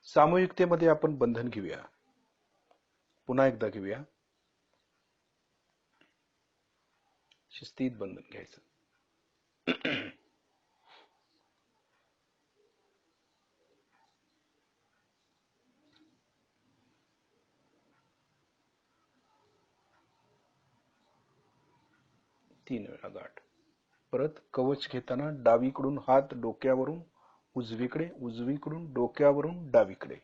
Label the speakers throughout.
Speaker 1: सामूहिकतेमध्ये आपण बंधन घेऊया. पुन्हा एकदा घेऊया. शिस्तीत बंधन घ्यायचं. तीन वेळा गाठ. परत कवच घेताना डावीकडून हात डोक्यावरून उजवीकडे, उजवीकडून डोक्यावरून डावीकडे.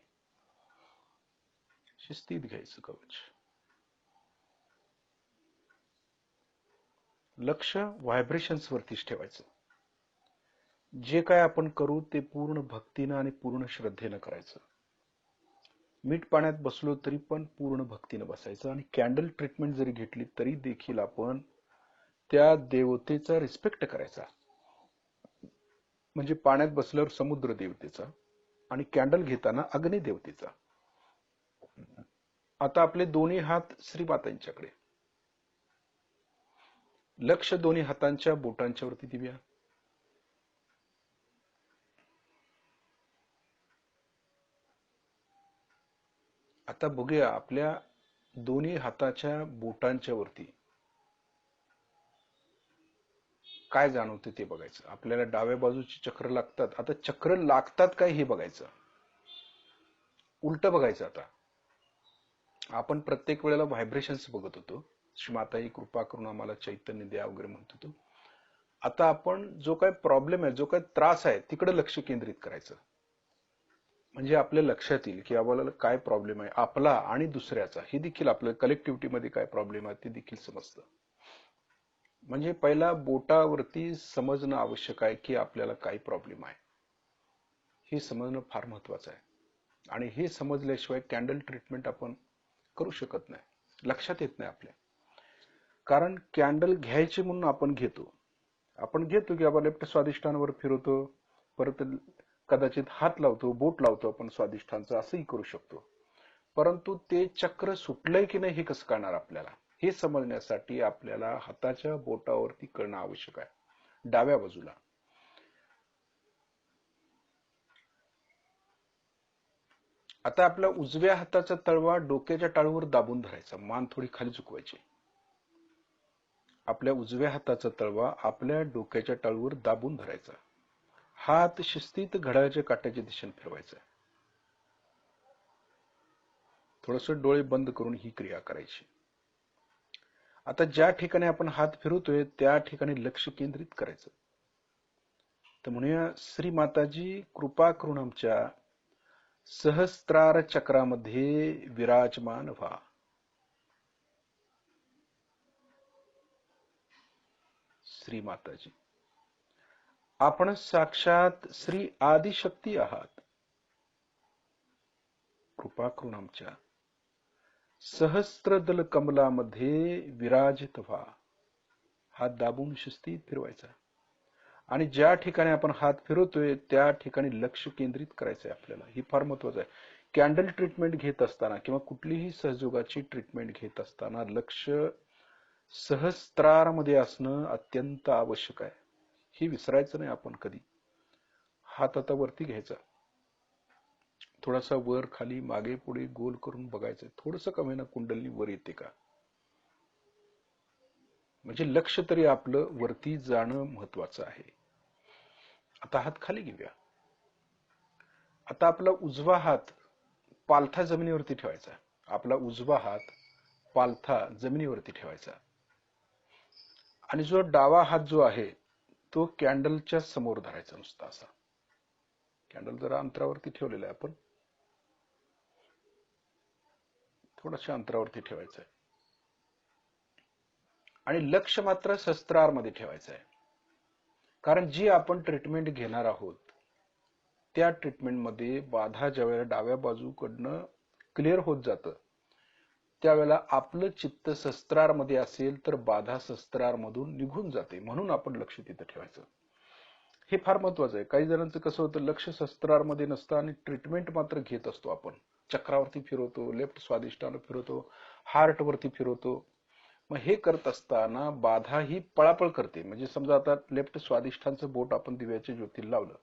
Speaker 1: शिस्तीत घ्यायचं कवच. लक्ष व्हायब्रेशन्स वरतीच ठेवायचं. जे काय आपण करू ते पूर्ण भक्तीनं आणि पूर्ण श्रद्धेनं करायचं. मीठ पाण्यात बसलो तरी पण पूर्ण भक्तीनं बसायचं. आणि कॅन्डल ट्रीटमेंट जरी घेतली तरी देखील आपण त्या देवतेचा रिस्पेक्ट करायचा. म्हणजे पाण्यात बसल्यावर समुद्र देवतेचा आणि कॅन्डल घेताना अग्नी देवतेचा. आता आपले दोन्ही हात श्रीमातांच्याकडे. लक्ष दोन्ही हातांच्या बोटांच्या वरती देऊया. आता बघूया आपल्या दोन्ही हाताच्या बोटांच्या वरती काय जाणवते ते बघायचं. आपल्याला डाव्या बाजूची चक्र लागतात. आता चक्र लागतात काय हे बघायचं. उलट बघायचं. आता आपण प्रत्येक वेळेला व्हायब्रेशन्स बघत होतो. श्रीमाताई कृपा करून आम्हाला चैतन्य द्या वगैरे म्हणत होतो. आता आपण जो काय प्रॉब्लेम आहे, जो काय त्रास आहे तिकडे लक्ष केंद्रित करायचं. म्हणजे आपल्या लक्षात येईल की आपल्याला काय प्रॉब्लेम आहे, आपला आणि दुसऱ्याचा. हे देखील आपल्या कलेक्टिव्हिटीमध्ये काय प्रॉब्लेम आहे ते देखील समजतं. म्हणजे पहिला बोटावरती समजणं आवश्यक आहे की आपल्याला काय प्रॉब्लेम आहे. हे समजणं फार महत्वाचं आहे. आणि हे समजल्याशिवाय कॅन्डल ट्रीटमेंट आपण करू शकत नाही. लक्षात येत नाही आपल्या. कारण कॅन्डल घ्यायची म्हणून आपण घेतो. आपण घेतो की आपण लेफ्ट स्वादिष्ठानावर फिरवतो, परत कदाचित हात लावतो, बोट लावतो आपण स्वादिष्ठानचं, असंही करू शकतो. परंतु ते चक्र सुटलंय की नाही हे कसं कळणार आपल्याला. हे समजण्यासाठी आपल्याला हाताच्या बोटावरती करणं आवश्यक आहे. डाव्या बाजूला. आता आपल्या उजव्या हाताचा तळवा डोक्याच्या टाळूवर दाबून धरायचा. मान थोडी खाली झुकवायची. आपल्या उजव्या हाताचा तळवा आपल्या डोक्याच्या टाळूवर दाबून धरायचा. हात शिस्तीत घड्याळाच्या काट्याच्या दिशेने फिरवायचा. थोडस डोळे बंद करून ही क्रिया करायची. आता ज्या ठिकाणी आपण हात फिरवतोय त्या ठिकाणी लक्ष केंद्रित करायचं. तर म्हणूया, श्री माताजी कृपा करून आमच्या सहस्त्रार चक्रामध्ये विराजमान व्हा. श्री माताजी, आपण साक्षात श्री आदिशक्ती आहात. कृपा करून आमच्या सहस्त्रदल कमलामध्ये विराजित व्हा. हात दाबून शिस्तीत फिरवायचा. आणि ज्या ठिकाणी आपण हात फिरवतोय त्या ठिकाणी लक्ष केंद्रित करायचंय आपल्याला. ही फार महत्वाचं आहे. कॅन्डल ट्रीटमेंट घेत असताना किंवा कुठलीही सहयोगाची ट्रीटमेंट घेत असताना लक्ष सहस्त्रारमध्ये असणं अत्यंत आवश्यक आहे. हे विसरायचं नाही आपण कधी. हात आता वरती घ्यायचा. थोडासा वर खाली मागे पुढे गोल करून बघायचं. थोडंसं कमी ना कुंडली वर येते का, म्हणजे लक्ष तरी आपलं वरती जाणं महत्वाचं आहे. आता हात खाली घेऊया. आता आपला उजवा हात पालथा जमिनीवरती ठेवायचा. आपला उजवा हात पालथा जमिनीवरती ठेवायचा. आणि जो डावा हात जो आहे तो कॅन्डलच्या समोर धरायचा नुसता असा. कॅन्डल जरा अंतरावरती ठेवलेला आहे आपण, थोड्याशा अंतरावरती ठेवायचं आहे. आणि लक्ष मात्र सहस्त्रारमध्ये ठेवायचं आहे. कारण जी आपण ट्रीटमेंट घेणार आहोत त्या ट्रीटमेंटमध्ये बाधा ज्यावेळेला डाव्या बाजूकडनं क्लिअर होत जातं त्यावेळेला आपलं चित्त सहस्त्रारमध्ये असेल तर बाधा सहस्त्रारमधून निघून जाते. म्हणून आपण लक्ष तिथं ठेवायचं. हे फार महत्वाचं आहे. काही जणांचं कसं होतं, लक्ष सहस्त्रारमध्ये नसतं आणि ट्रीटमेंट मात्र घेत असतो आपण. चक्रावरती फिरवतो, लेफ्ट स्वादिष्टानं फिरवतो, हार्टवरती फिरवतो. मग हे करत असताना बाधा ही पळापळ करते. म्हणजे समजा आता लेफ्ट स्वादिष्ठांचं बोट आपण दिव्याच्या ज्योतीला लावलं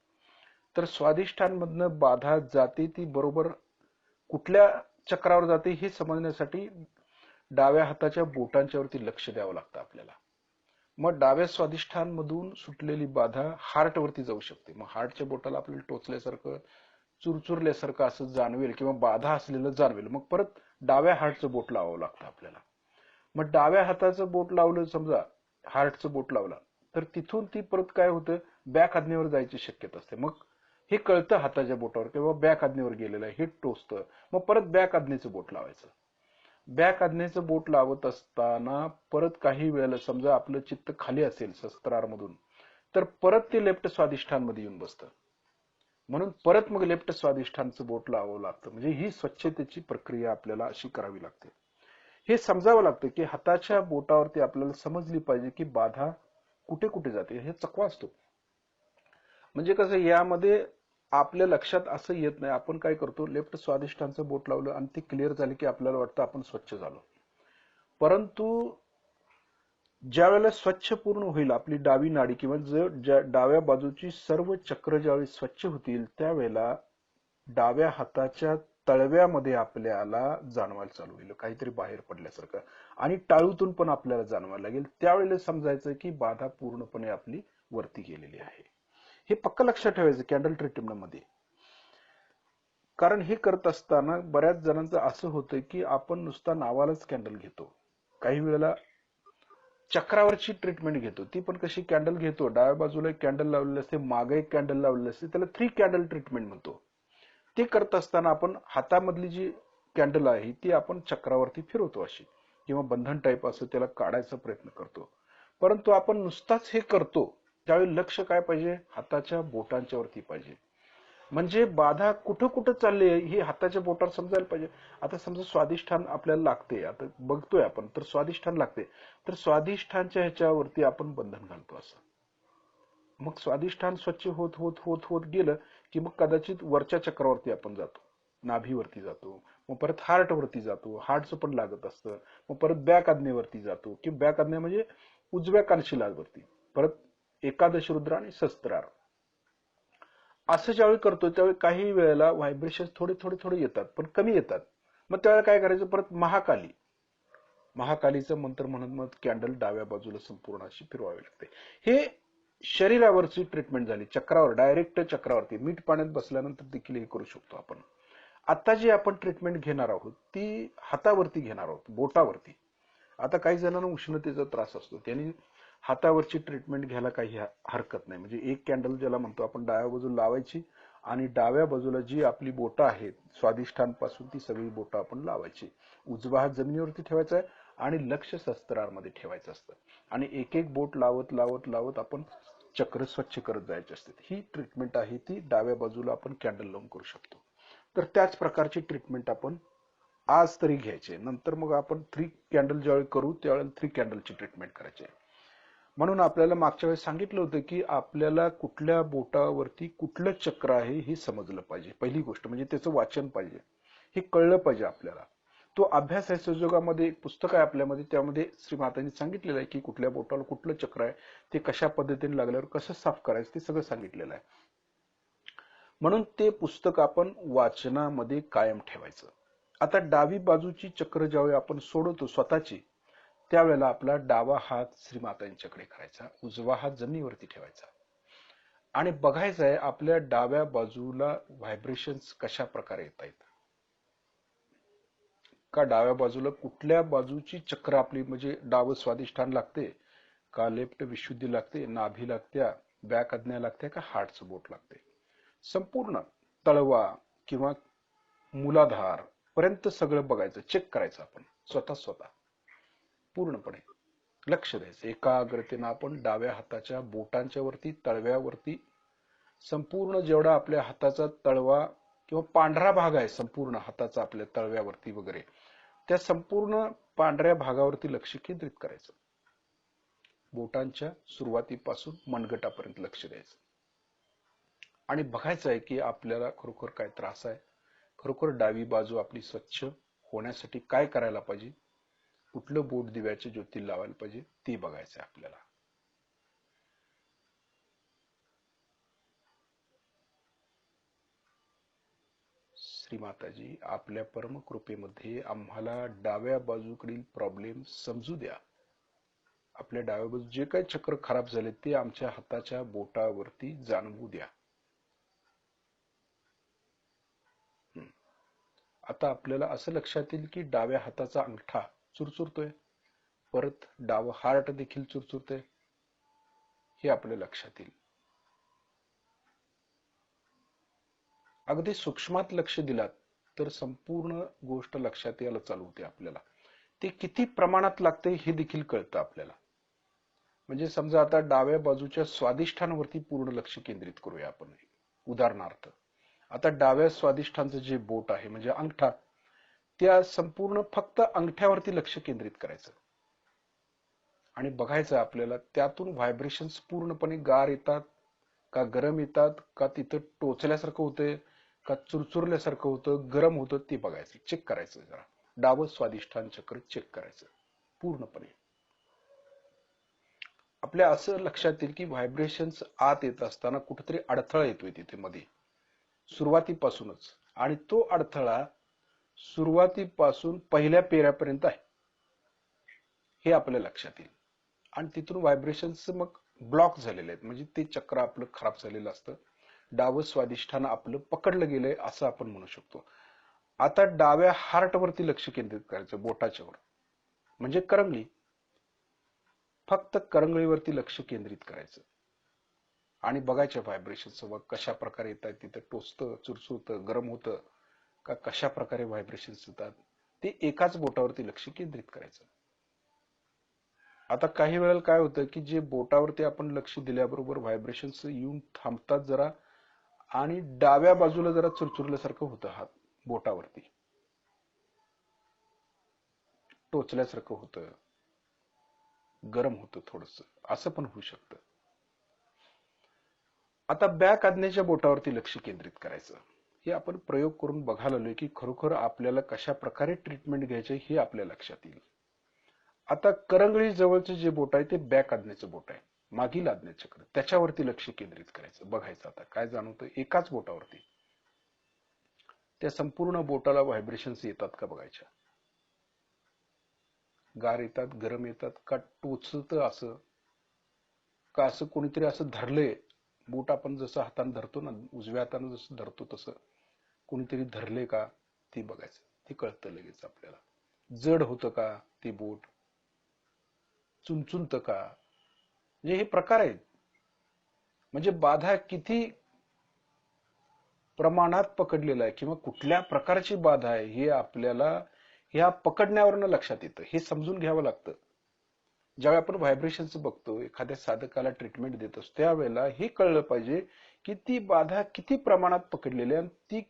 Speaker 1: तर स्वादिष्ठांमधनं बाधा जाते ती बरोबर कुठल्या चक्रावर जाते हे समजण्यासाठी डाव्या हाताच्या बोटांच्या वरती लक्ष द्यावं लागतं आपल्याला. मग डाव्या स्वादिष्ठांमधून सुटलेली बाधा हार्ट वरती जाऊ शकते. मग हार्टच्या बोटाला आपल्याला टोचल्यासारखं चुरचुरल्यासारखं असं जाणवेल किंवा बाधा असलेलं जाणवेल. मग परत डाव्या हार्टचं बोट लावावं लागतं आपल्याला. मग डाव्या हाताचं बोट लावलं, समजा हार्टचं बोट लावलं, तर तिथून ती परत काय होतं, बॅक आज्ञेवर जायची शक्यता असते. मग हे कळतं हाताच्या बोटावर किंवा बॅक आज्ञेवर गेलेलं आहे हे टोचतं. मग परत बॅक आज्ञेचं बोट लावायचं. बॅक आज्ञेचं बोट लावत असताना परत काही वेळेला समजा आपलं चित्त खाली असेल सहस्त्रारमधून, तर परत ते लेफ्ट स्वादिष्ठांमध्ये येऊन बसतं. म्हणून परत मग लेफ्ट स्वादिष्ठांचं बोट लावावं लागतं. म्हणजे ही स्वच्छतेची प्रक्रिया आपल्याला अशी करावी लागते. हे समजावं लागतं की हाताच्या बोटावरती आपल्याला समजली पाहिजे की बाधा कुठे कुठे जाते. हे चकवा असतो. म्हणजे कसं यामध्ये आपल्या लक्षात असं येत नाही. आपण काय करतो, लेफ्ट स्वादिष्ठांचं बोट लावलं आणि ते क्लिअर झाले की आपल्याला वाटतं आपण स्वच्छ झालो. परंतु ज्या वेळेला स्वच्छ पूर्ण होईल आपली डावी नाडी किंवा ज्या डाव्या बाजूची सर्व चक्र ज्यावेळी स्वच्छ होतील त्यावेळेला डाव्या हाताच्या तळव्यामध्ये आपल्याला जाणवायला चालू होईल काहीतरी बाहेर पडल्यासारखं, आणि टाळूतून पण आपल्याला जाणवायला लागेल. त्यावेळेला समजायचं की बाधा पूर्णपणे आपली वरती गेलेली आहे. हे पक्क लक्षात ठेवायचं कॅन्डल ट्रीटमेंट मध्ये. कारण हे करत असताना बऱ्याच जणांचं असं होतं की आपण नुसता नावालाच कॅन्डल घेतो. काही वेळेला चक्रावरची ट्रीटमेंट घेतो, ती पण कशी कॅन्डल घेतो, डाव्या बाजूला एक कॅन्डल लावलेली असते, मागे एक कॅन्डल लावलेली असते, त्याला 3 कॅन्डल ट्रीटमेंट म्हणतो. ते करत असताना आपण हातामधली जी कॅन्डल आहे ती आपण चक्रावरती फिरवतो अशी, किंवा बंधन टाईप असं त्याला काढायचा प्रयत्न करतो. परंतु आपण नुसताच हे करतो त्यावेळी लक्ष काय पाहिजे, हाताच्या बोटांच्या वरती पाहिजे. म्हणजे बाधा कुठं कुठं चालली आहे ही हाताच्या बोटावर समजायला पाहिजे. आता समजा स्वादिष्ठान आपल्याला लागते, आता बघतोय आपण तर स्वादिष्ठान लागते, तर स्वादिष्ठानच्या ह्याच्यावरती आपण बंधन घालतो असं. मग स्वादिष्ठान स्वच्छ होत होत होत होत गेलं की मग कदाचित वरच्या चक्रावरती आपण जातो, नाभीवरती जातो, मग परत हार्ट वरती जातो, हार्टचं पण लागत असतं, मग परत बॅक आज्ञेवरती जातो, की बॅक आज्ञा म्हणजे उजव्या कानशिलावरती, परत एकादश रुद्र आणि सहस्त्रार. असं ज्यावेळी करतो त्यावेळी काही वेळेला व्हायब्रेशन थोडे थोडे थोडे येतात पण कमी येतात. मग त्यावेळेला काय करायचं, परत महाकाली, महाकालीचं मंत्र म्हणून मग कॅन्डल डाव्या बाजूला संपूर्ण अशी फिरवावी लागते. हे शरीरावरची ट्रीटमेंट झाली. चक्रावर, डायरेक्ट चक्रावरती मीठ पाण्यात बसल्यानंतर देखील हे करू शकतो आपण. आता जी आपण ट्रीटमेंट घेणार आहोत ती हातावरती घेणार आहोत, बोटावरती. आता काही जणांना उष्णतेचा त्रास असतो, त्यांनी हातावरची ट्रीटमेंट घ्यायला काही हरकत नाही. म्हणजे एक कॅन्डल ज्याला म्हणतो आपण डाव्या बाजूला लावायची आणि डाव्या बाजूला जी आपली बोटं आहेत स्वादिष्ठांपासून ती सगळी बोटं आपण लावायची. उजवा हात जमिनीवरती ठेवायचा आहे आणि लक्ष सहस्त्रारमध्ये ठेवायचं असतं, आणि एक एक बोट लावत लावत लावत आपण चक्र स्वच्छ करत जायचे असते. ही ट्रीटमेंट आहे ती डाव्या बाजूला आपण कॅन्डल लावून करू शकतो. तर त्याच प्रकारची ट्रीटमेंट आपण आज तरी घ्यायचे, नंतर मग आपण 3 कॅन्डल ज्यावेळी करू त्यावेळेला 3 कॅन्डलची ट्रीटमेंट करायची. म्हणून आपल्याला मागच्या वेळेस सांगितलं होतं की आपल्याला कुठल्या बोटावरती कुठलं चक्र आहे हे समजलं पाहिजे. पहिली गोष्ट म्हणजे त्याचं वाचन पाहिजे, हे कळलं पाहिजे आपल्याला. तो अभ्यास आहे. संयोगामध्ये एक पुस्तक आहे आपल्यामध्ये, त्यामध्ये श्री मातांनी सांगितलेलं आहे की कुठल्या बोटाला कुठलं चक्र आहे, ते कशा पद्धतीने लागल्यावर कसं साफ करायचं ते सगळं सांगितलेलं आहे. म्हणून ते पुस्तक आपण वाचनामध्ये कायम ठेवायचं. आता डावी बाजूची चक्र ज्यावेळी आपण सोडवतो स्वतःची, त्यावेळेला आपला डावा हात श्रीमातांच्याकडे करायचा, उजवा हात जमिनीवरती ठेवायचा आणि बघायचं आहे आपल्या डाव्या बाजूला व्हायब्रेशन्स कशा प्रकारे येत आहेत. का डाव्या बाजूला कुठल्या बाजूची चक्र आपली, म्हणजे डावं स्वादिष्ठान लागते का, लेफ्ट विशुद्धी लागते, नाभी लागत्या, बॅक आज्ञा लागते का, हार्टचं बोट लागते. संपूर्ण तळवा किंवा मूलाधार पर्यंत सगळं बघायचं, चेक करायचं आपण स्वतः पूर्णपणे लक्ष द्यायचं. एकाग्रतेनं आपण डाव्या हाताच्या बोटांच्या वरती, तळव्यावरती, संपूर्ण जेवढा आपल्या हाताचा तळवा किंवा पांढरा भाग आहे संपूर्ण हाताचा आपल्या तळव्यावरती वगैरे, त्या संपूर्ण पांढऱ्या भागावरती लक्ष केंद्रित करायचं. बोटांच्या सुरुवातीपासून मनगटापर्यंत लक्ष द्यायचं आणि बघायचं आहे की आपल्याला खरोखर काय त्रास आहे, खरोखर डावी बाजू आपली स्वच्छ होण्यासाठी काय करायला पाहिजे, कुठलं बोट दिव्याच्या ज्योती लावायला पाहिजे ते बघायचं आहे आपल्याला. श्रीमाताजी, आपल्या परमकृपेमध्ये आम्हाला डाव्या बाजूकडील प्रॉब्लेम समजू द्या. आपल्या डाव्या बाजू जे काही चक्र खराब झाले ते आमच्या हाताच्या बोटावरती जाणवू द्या. आता आपल्याला असं लक्षात येईल की डाव्या हाताचा अंगठा चुरचुरतोय, परत डावं हार्ट देखील चुरचुरतोय, हे आपल्या लक्षात येईल. अगदी सूक्ष्मात लक्ष दिलात तर संपूर्ण गोष्ट लक्षात यायला चालू होते आपल्याला. ते किती प्रमाणात लागते हे देखील कळतं आपल्याला. म्हणजे समजा आता डाव्या बाजूच्या स्वादिष्ठांवरती पूर्ण लक्ष केंद्रित करूया आपण. उदाहरणार्थ आता डाव्या स्वादिष्ठांचं जे बोट आहे म्हणजे अंगठा, त्या संपूर्ण फक्त अंगठ्यावरती लक्ष केंद्रित करायचं आणि बघायचं आपल्याला त्यातून व्हायब्रेशन्स पूर्णपणे गार येतात का गरम येतात, का तिथं टोचल्यासारखं होतंय का चुरचुरल्यासारखं होतं, गरम होतं, ते बघायचं, चेक करायचं. जरा डावं स्वादिष्ठान चक्र चेक करायचं पूर्णपणे. आपल्या असं लक्षात येईल की व्हायब्रेशन्स आत येत असताना कुठेतरी अडथळा येतोय तिथे मध्ये सुरुवातीपासूनच, आणि तो अडथळा सुरुवातीपासून पहिल्या पेऱ्यापर्यंत आहे हे आपल्या लक्षात येईल. आणि तिथून व्हायब्रेशन्स मग ब्लॉक झालेले आहेत, म्हणजे ते चक्र आपलं खराब झालेलं असतं, डावं स्वादिष्ठान आपलं पकडलं गेलंय असं आपण म्हणू शकतो. आता डाव्या हार्टवरती लक्ष केंद्रित करायचं बोटाच्या वर, म्हणजे करंगळी, फक्त करंगळीवरती लक्ष केंद्रित करायचं आणि बघायच्या व्हायब्रेशन्स कशा प्रकारे येतात, तिथं टोचतं, चुरचुरतं, गरम होतं का, कशा प्रकारे व्हायब्रेशन्स येतात, ते एकाच बोटावरती लक्ष केंद्रित करायचं. आता काही वेळेला काय होतं की जे बोटावरती आपण लक्ष दिल्याबरोबर व्हायब्रेशन्स येऊन थांबतात जरा, आणि डाव्या बाजूला जरा चुरचुरल्यासारखं होतं, हात बोटावरती टोचल्यासारखं होतं, गरम होतं थोडस, असं पण होऊ शकतं. आता बॅक आज्ञेच्या बोटावरती लक्ष केंद्रित करायचं. हे आपण प्रयोग करून बघायला आलोय की खरोखर आपल्याला कशा प्रकारे ट्रीटमेंट घ्यायचे हे आपल्या लक्षात येईल. आता करंगळी जवळचे जे बोट आहे ते बॅक आज्ञेचं बोट आहे, मागील आज्ञाचक्र, त्याच्यावरती लक्ष केंद्रित करायचं. बघायचं आता काय जाणवतं एकाच बोटावरती, त्या संपूर्ण बोटाला व्हायब्रेशन्स येतात का बघायच्या, गार येतात, गरम येतात का, टोचतं असं का, असं कोणीतरी असं धरलंय बोट, आपण जसं हाताने धरतो ना, उजव्या हाताने जसं धरतो तसं कोणीतरी धरले का, ते बघायचं, ते कळतं लगेच आपल्याला. जड होतं का ते बोट, चुनचुनतं का, म्हणजे हे प्रकार आहेत. म्हणजे बाधा किती प्रमाणात पकडलेला आहे किंवा कुठल्या प्रकारची बाधा आहे हे आपल्याला ह्या पकडण्यावरनं लक्षात येतं. हे समजून घ्यावं लागतं. ज्यावेळी आपण व्हायब्रेशनचं बघतो, एखाद्या साधकाला ट्रीटमेंट देत असतो, त्यावेळेला हे कळलं पाहिजे की ती बाधा किती प्रमाणात पकडलेली आहे आणि ती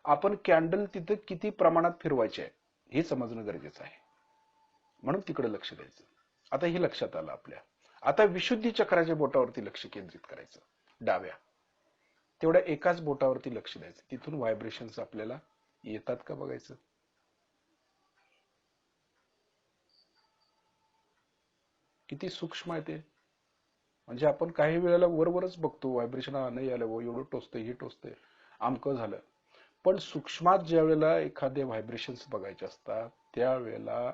Speaker 1: आपण कॅन्डल तिथं किती प्रमाणात फिरवायची आहे हे समजणं गरजेचं आहे. म्हणून तिकडे लक्ष द्यायचं. आता हे लक्षात आलं आपल्या. आता विशुद्धी चक्राच्या बोटावरती लक्ष केंद्रित करायचं, डाव्या, तेवढ्या एकाच बोटावरती लक्ष द्यायचं. तिथून व्हायब्रेशन्स आपल्याला येतात का बघायचं. किती सूक्ष्म आहे ते. म्हणजे आपण काही वेळेला वरवरच बघतो, व्हायब्रेशन नाही आलं, एवढं टोचतंय, हे टोचतंय, आमकं झालं. पण सूक्ष्मात ज्या वेळेला एखादे व्हायब्रेशन्स बघायचे असतात त्यावेळेला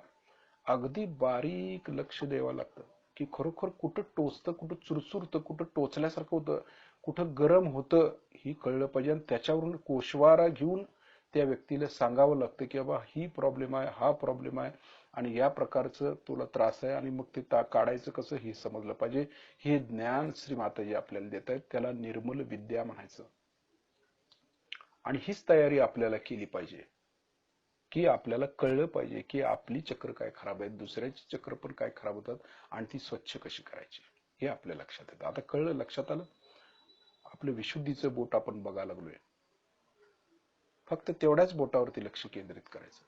Speaker 1: अगदी बारीक लक्ष द्यावं लागतं की खरोखर कुठं टोचतं, कुठं चुरचुरतं, कुठं टोचल्यासारखं होतं, कुठं गरम होतं, ही कळलं पाहिजे. आणि त्याच्यावरून कोशवारा घेऊन त्या व्यक्तीला सांगावं लागतं की बाबा ही प्रॉब्लेम आहे, हा प्रॉब्लेम आहे आणि या प्रकारचं तुला त्रास आहे, आणि मग ते काढायचं कसं हे समजलं पाहिजे. हे ज्ञान श्री माताजी आपल्याला देत आहेत, त्याला निर्मल विद्या म्हणायचं. आणि हीच तयारी आपल्याला केली पाहिजे की आपल्याला कळलं पाहिजे की आपली चक्र काय खराब आहेत, दुसऱ्याची चक्र पण काय खराब होतात, आणि ती स्वच्छ कशी करायची हे आपल्या लक्षात येतं. आता कळलं, लक्षात आलं. आपलं विशुद्धीचं बोट आपण बघायला लागलोय, फक्त तेवढ्याच बोटावरती लक्ष केंद्रित करायचं.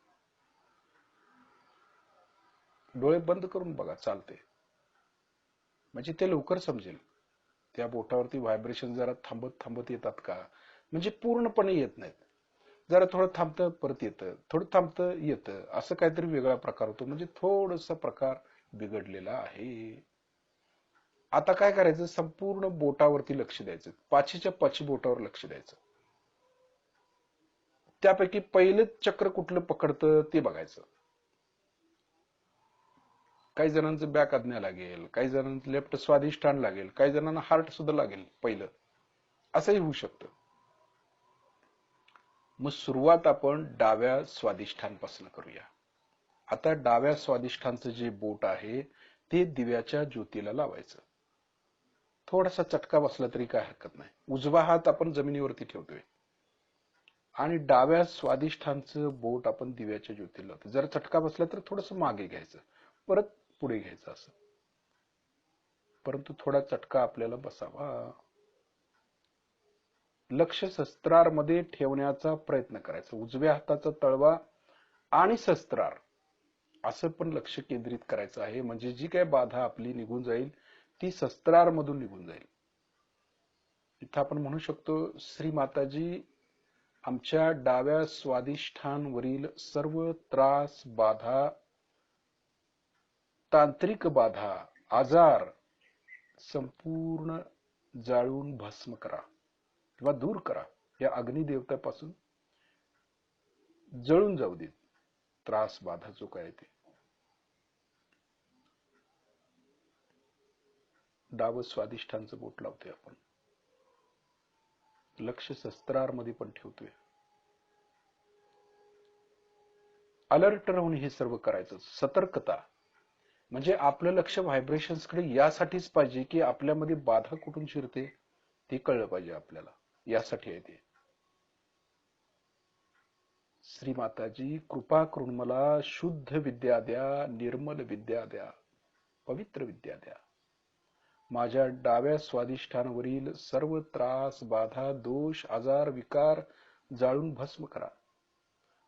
Speaker 1: डोळे बंद करून बघा, चालते, म्हणजे ते लवकर समजेल. त्या बोटावरती व्हायब्रेशन जरा थांबत थांबत येतात का, म्हणजे पूर्णपणे येत नाहीत, जरा थोडं थांबतं परत येतं, थोडं थांबतं येतं, असं काहीतरी वेगळा प्रकार होतो, म्हणजे थोडसा प्रकार बिघडलेला आहे. आता काय करायचं, संपूर्ण बोटावरती लक्ष द्यायचं, पाचीच्या पाची बोटावर लक्ष द्यायचं. त्यापैकी पहिलं चक्र कुठलं पकडतं ते बघायचं. काही जणांचं बॅक आज्ञा लागेल, काही जणांचं लेफ्ट स्वादिष्ठान लागेल, काही जणांना हार्ट सुद्धा लागेल पहिलं, असंही होऊ शकतं. मग सुरुवात आपण डाव्या स्वादिष्ठांपासून करूया. आता डाव्या स्वादिष्ठांचं जे बोट आहे ते दिव्याच्या ज्योतीला लावायचं. थोडासा चटका बसला तरी काय हरकत नाही. उजवा हात आपण जमिनीवरती ठेवतोय आणि डाव्या स्वादिष्ठांचं बोट आपण दिव्याच्या ज्योतीला लावतो. जर चटका बसला तर थोडस मागे घ्यायचं, परत पुढे घ्यायचं असं. परंतु थोडा चटका आपल्याला बसावा. लक्ष शस्त्रारमध्ये ठेवण्याचा प्रयत्न करायचा. उजव्या हाताचा तळवा आणि शस्त्रार असं पण लक्ष केंद्रित करायचं आहे. म्हणजे जी काही बाधा आपली निघून जाईल ती शस्त्रार मधून निघून जाईल. इथं आपण म्हणू शकतो, श्री माताजी आमच्या डाव्या स्वादिष्ठांवरील सर्व त्रास, बाधा, तांत्रिक बाधा, आजार संपूर्ण जाळून भस्म करा किंवा दूर करा. या अग्निदेवतापासून जळून जाऊ देत त्रास, बाधा जो काय ते. डावं स्वादिष्ठांचं बोट लावतोय आपण. लक्ष शस्त्रारमध्ये पण ठेवतोय. अलर्ट राहून हे सर्व करायचं. सतर्कता म्हणजे आपलं लक्ष व्हायब्रेशन्सकडे यासाठीच पाहिजे की आपल्यामध्ये बाधा कुठून शिरते ते कळलं पाहिजे आपल्याला. यासाठी आहे ते. श्री माताजी कृपा करून मला शुद्ध विद्या द्या, निर्मल विद्या द्या, पवित्र विद्या द्या. माझ्या डाव्या स्वादिष्ठांवरील सर्व त्रास, बाधा, दोष, आजार, विकार जाळून भस्म करा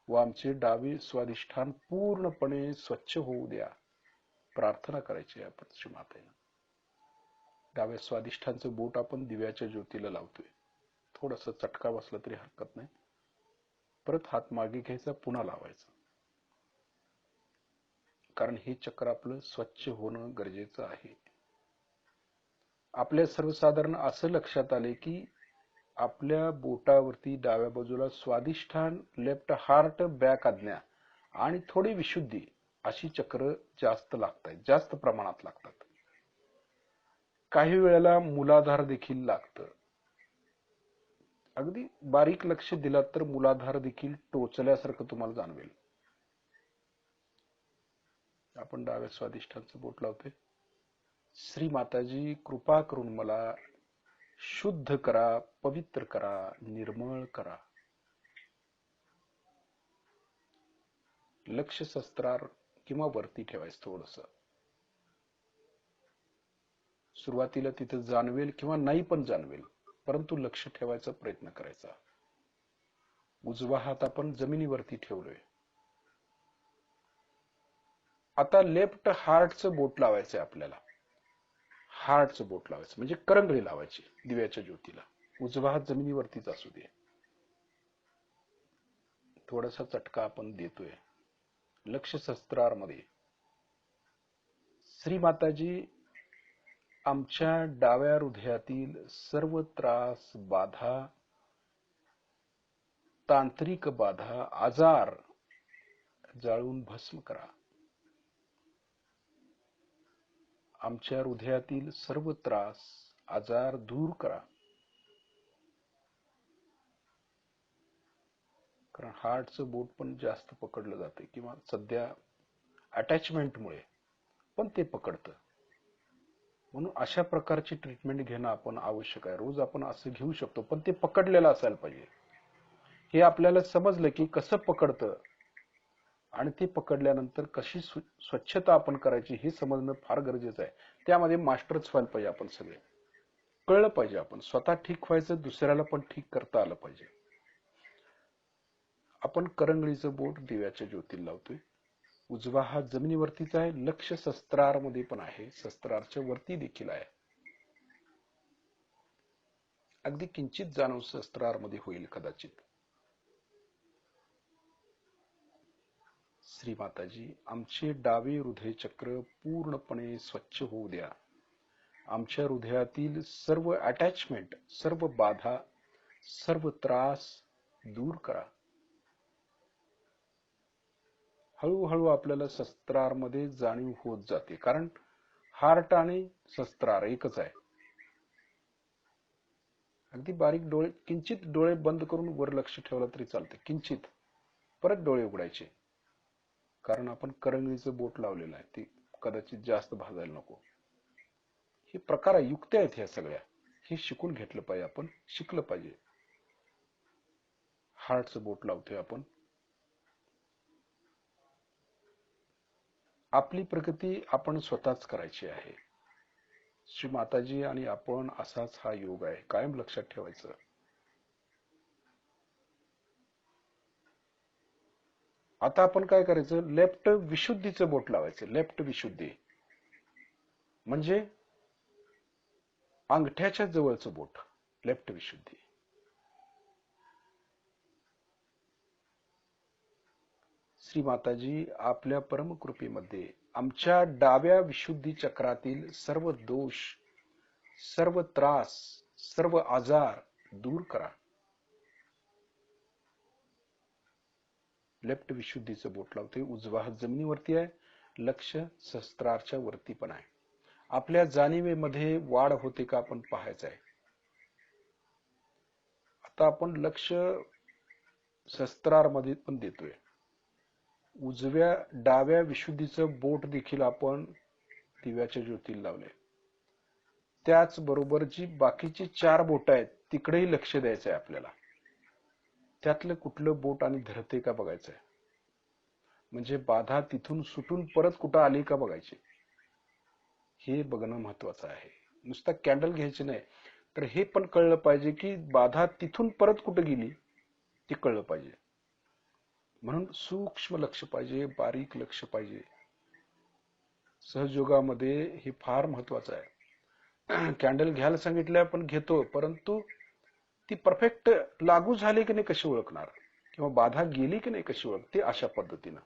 Speaker 1: व आमचे डावे स्वादिष्ठान पूर्णपणे स्वच्छ होऊ द्या. प्रार्थना करायची आपण श्री मातेला. डाव्या स्वादिष्ठांचं बोट आपण दिव्याच्या ज्योतीला लावतोय. थोडासा चटका बसला तरी हरकत नाही. परत हात मागे घ्यायचा, पुन्हा लावायचा. कारण हे चक्र आपलं स्वच्छ होणं गरजेचं आहे. आपल्या सर्वसाधारण असं लक्षात आले की आपल्या बोटावरती डाव्या बाजूला स्वादिष्ठान, लेफ्ट हार्ट, बॅक आज्ञा आणि थोडी विशुद्धी अशी चक्र जास्त लागतात, जास्त प्रमाणात लागतात. काही वेळेला मूलाधार देखील लागतं. अगदी बारीक लक्ष दिलात तर मूलाधार देखील टोचल्यासारखं तुम्हाला जाणवेल. आपण डाव्या स्वादिष्ठांचं बोट लावतोय. श्री माताजी कृपा करून मला शुद्ध करा, पवित्र करा, निर्मळ करा. लक्ष शस्त्रार किंवा वरती ठेवायचं थोडस. सुरुवातीला तिथे जाणवेल किंवा नाही पण जाणवेल, परंतु लक्ष ठेवायचा प्रयत्न करायचा. उजवा हात आपण जमिनीवरती ठेवलोय. आता लेफ्ट हार्टचं बोट लावायचंय आपल्याला. हार्टचं बोट लावायचं म्हणजे करंगळी लावायची दिव्याच्या ज्योतीला. उजवा हात जमिनीवरतीच असू दे. थोडासा चटका आपण देतोय लक्ष शस्त्रारमध्ये. श्री माताजी आमच्या डाव्या हृदयातील सर्व त्रास, बाधा, तांत्रिक बाधा, आजार जाळून भस्म करा. आमच्या हृदयातील सर्व त्रास, आजार दूर करा. कारण हार्टचं बोट पण जास्त पकडलं जाते किंवा सध्या अटॅचमेंटमुळे पण ते पकडतं. म्हणून अशा प्रकारची ट्रीटमेंट घेणं आपण आवश्यक आहे. रोज आपण असं घेऊ शकतो, पण ते पकडलेलं असायला पाहिजे. हे आपल्याला समजलं की कसं पकडतं आणि ते पकडल्यानंतर कशी स्वच्छता आपण करायची हे समजणं फार गरजेचं आहे. त्यामध्ये मास्टरच व्हायला पाहिजे आपण सगळे. कळलं पाहिजे आपण स्वतः ठीक व्हायचं, दुसऱ्याला पण ठीक करता आलं पाहिजे. आपण करंगळीचं बोट दिव्याच्या ज्योतीला लावतोय. उजवा हात जमिनीवरतीच आहे. लक्ष शस्त्रारमध्ये पण आहे, शस्त्रारच्या वरती देखील आहे. अगदी किंचित जाणव शस्त्रारमध्ये होईल कदाचित. श्री माताजी आमचे डावे हृदय चक्र पूर्णपणे स्वच्छ होऊ द्या. आमच्या हृदयातील सर्व अटॅचमेंट, सर्व बाधा, सर्व त्रास दूर करा. हळूहळू आपल्याला सहस्त्रारमध्ये जाणीव होत जाते. कारण हार्ट आणि सहस्त्रार एकच आहे. अगदी बारीक डोळे, किंचित डोळे बंद करून वर लक्ष ठेवलं तरी चालते, किंचित. परत डोळे उघडायचे, कारण आपण करंगळीचं बोट लावलेलं आहे, ती कदाचित जास्त भाजायला नको. हे प्रकार आहे, युक्त्या आहेत ह्या सगळ्या. हे शिकून घेतलं पाहिजे, आपण शिकलं पाहिजे. हार्टचं बोट लावतोय आपण. आपली प्रगती आपण स्वतःच करायची आहे. श्री माताजी आणि आपण असाच हा योग आहे, कायम लक्षात ठेवायचं. आता आपण काय करायचं, लेफ्ट विशुद्धीचं बोट लावायचं. लेफ्ट विशुद्धी म्हणजे अंगठ्याच्या जवळचं बोट, लेफ्ट विशुद्धी. श्री माताजी, आपल्या परमकृपेमध्ये आमच्या डाव्या विशुद्धी चक्रातील सर्व दोष, सर्व त्रास, सर्व आजार दूर करा. लेफ्ट विशुद्धीचं बोट लावतोय. उजवा हात जमिनीवरती आहे, लक्ष सहस्त्रारच्या वरती पण आहे. आपल्या जाणीवेमध्ये वाढ होते का आपण पाहायचं आहे. आता आपण लक्ष सहस्त्रारमध्ये पण देतोय. उजव्या डाव्या विशुद्धीचं बोट देखील आपण दिव्याच्या ज्योतीला लावले. त्याचबरोबर जी बाकीची 4 बोट आहेत तिकडेही लक्ष द्यायचं आहे आपल्याला. त्यातलं कुठलं बोट आणि धरते का बघायचं आहे. म्हणजे बाधा तिथून सुटून परत कुठं आली का बघायची, हे बघणं महत्वाचं आहे. नुसता कॅन्डल घ्यायची नाही, तर हे पण कळलं पाहिजे की बाधा तिथून परत कुठं गेली ते कळलं पाहिजे. म्हणून सूक्ष्म लक्ष पाहिजे, बारीक लक्ष पाहिजे. सहजयोगामध्ये हे फार महत्वाचं आहे. कॅन्डल घ्यायला सांगितलं आपण घेतो, परंतु ती परफेक्ट लागू झाली की नाही कशी ओळखणार, किंवा बाधा गेली की नाही कशी ओळखते, अशा पद्धतीनं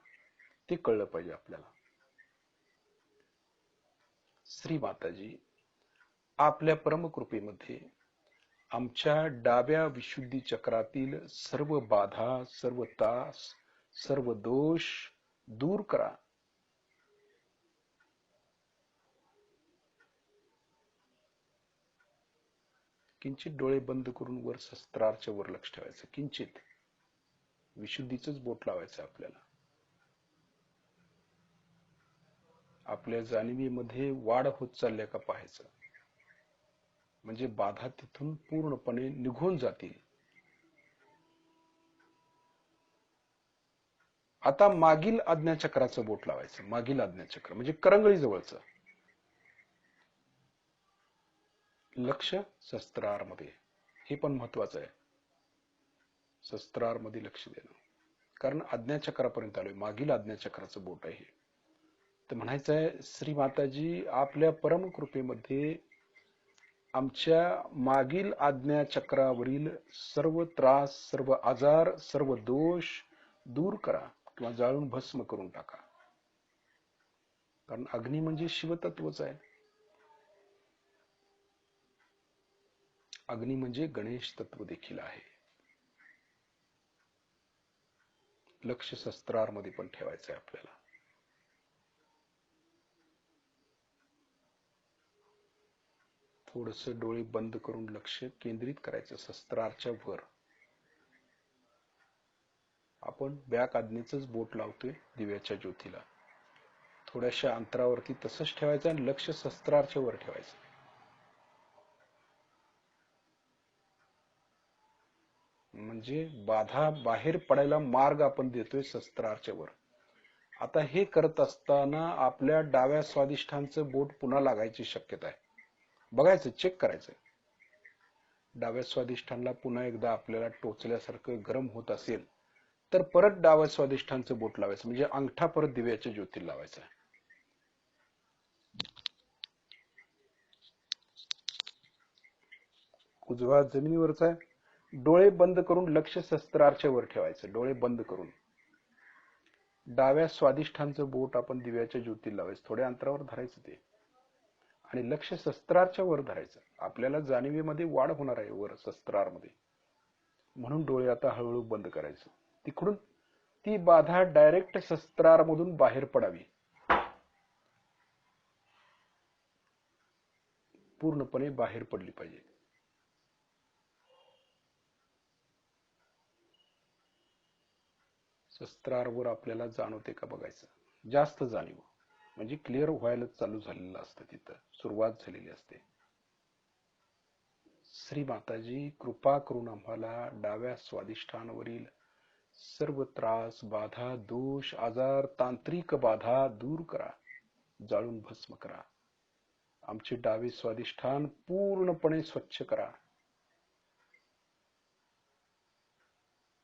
Speaker 1: ते कळलं पाहिजे आपल्याला. श्री माताजी, आपल्या परमकृपेमध्ये आमच्या डाव्या विशुद्धी चक्रातील सर्व बाधा, सर्व तास, सर्व दोष दूर करा. किंचित डोळे बंद करून वर सहस्त्रारच्या वर लक्ष ठेवायचं. किंचित विशुद्धीचंच बोट लावायचं आपल्याला. आपल्या जाणीवेमध्ये वाढ होत चालल्या का पाहायचं, म्हणजे बाधा तिथून पूर्णपणे निघून जातील. आता मागील आज्ञाचक्राचं बोट लावायचं. मागील आज्ञाचक्र म्हणजे करंगळी जवळचं. लक्ष सहस्त्रारमध्ये, हे पण महत्वाचं आहे. सहस्त्रारमध्ये लक्ष देणं, कारण आज्ञाचक्रापर्यंत आलोय. मागील आज्ञाचक्राचं बोट आहे. तर म्हणायचं आहे, श्री माताजी, आपल्या परमकृपेमध्ये आमच्या मागील आज्ञाचक्रावरील सर्व त्रास, सर्व आजार, सर्व दोष दूर करा किंवा जाळून भस्म करून टाका. कारण अग्नी म्हणजे शिवतत्वच आहे. अग्नी म्हणजे गणेश तत्व देखील आहे. लक्ष सहस्त्रारमध्ये पण ठेवायचं आहे आपल्याला. थोडस डोळे बंद करून लक्ष केंद्रित करायचं सहस्त्रारच्या वर. आपण बॅक आज्ञेचंच बोट लावतोय दिव्याच्या ज्योतीला. थोड्याशा अंतरावरती तसंच ठेवायचं आणि लक्ष सहस्त्रारच्या वर ठेवायचं. म्हणजे बाधा बाहेर पडायला मार्ग आपण देतोय सहस्त्रारच्या वर. आता हे करत असताना आपल्या डाव्या स्वादिष्ठांचं बोट पुन्हा लागायची शक्यता आहे. बघायचं, चेक करायचं. डाव्या स्वादिष्ठांना पुन्हा एकदा आपल्याला टोचल्यासारखं गरम होत असेल तर परत डाव्या स्वादिष्ठांचं बोट लावायचं. म्हणजे अंगठा परत दिव्याच्या ज्योतीला लावायचा. उजवा जमिनीवरचा आहे. डोळे बंद करून लक्ष सहस्त्रारच्या वर ठेवायचं. डोळे बंद करून डाव्या स्वादिष्ठांचं बोट आपण दिव्याच्या ज्योतीला लावायचं. थोड्या अंतरावर धरायचं ते आणि लक्ष सहस्त्रारच्या वर धरायचं. आपल्याला जाणीवेमध्ये वाढ होणार आहे वर सहस्त्रारमध्ये. म्हणून डोळे आता हळूहळू बंद करायचं. तिकडून ती बाधा डायरेक्ट शस्त्रारमधून बाहेर पडावी, पूर्णपणे बाहेर पडली पाहिजे. शस्त्रारवर आपल्याला जाणवते का बघायचं. जास्त जाणीव म्हणजे क्लिअर व्हायला चालू झालेलं असतं, तिथं सुरुवात झालेली असते. श्री माताजी कृपा करून आम्हाला डाव्या स्वादिष्ठानावरील सर्व त्रास, बाधा, दोष, आजार, तांत्रिक बाधा दूर करा, जाळून भस्म करा. आमचे डावे स्वादिष्ठान पूर्णपणे स्वच्छ करा.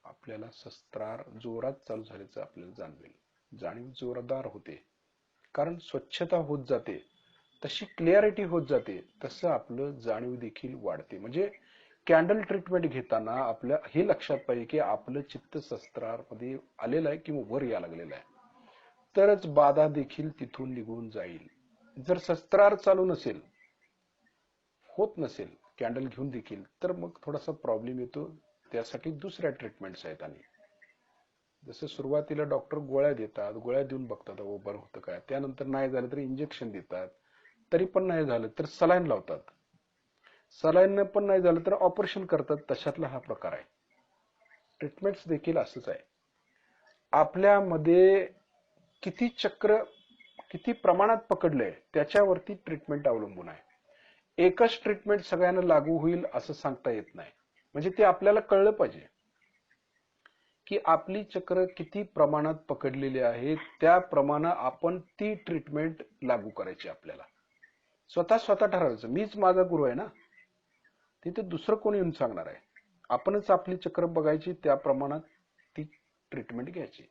Speaker 1: आपल्याला शस्त्रार जोरात चालू झाल्याचं आपल्याला जाणवेल. जाणीव जोरदार होते, कारण स्वच्छता होत जाते, तशी क्लिअरिटी होत जाते, तसं आपलं जाणीव देखील वाढते. म्हणजे कॅन्डल ट्रीटमेंट घेताना आपल्या हे लक्षात पाहिजे की आपलं चित्त शस्त्रार मध्ये आलेलं आहे किंवा वर या लागलेलं आहे, तरच बाधा देखील तिथून निघून जाईल. जर शस्त्रार चालू नसेल, होत नसेल कॅन्डल घेऊन देखील, तर मग थोडासा प्रॉब्लेम येतो. त्यासाठी दुसऱ्या ट्रीटमेंट्स आहेत. आणि जसं सुरुवातीला डॉक्टर गोळ्या देतात, गोळ्या देऊन बघतात बरं होतं काय, त्यानंतर नाही झालं तर इंजेक्शन देतात, तरी पण नाही झालं तर सलाईन लावतात, सलाईन पण नाही झालं तर ऑपरेशन करतात. तशातला हा प्रकार आहे. ट्रीटमेंट्स देखील असंच आहे. आपल्यामध्ये किती चक्र किती प्रमाणात पकडलंय त्याच्यावरती ट्रीटमेंट अवलंबून आहे. एकच ट्रीटमेंट सगळ्यांना लागू होईल असं सांगता येत नाही. म्हणजे ते आपल्याला कळलं पाहिजे की आपली चक्र किती प्रमाणात पकडलेली आहे, त्याप्रमाणे आपण ती ट्रीटमेंट लागू करायची. आपल्याला स्वतः ठरवायचं. मीच माझा गुरु आहे ना, तिथे दुसरं कोणी येऊन सांगणार आहे. आपणच आपली चक्र बघायची, त्या प्रमाणात ती ट्रीटमेंट घ्यायची.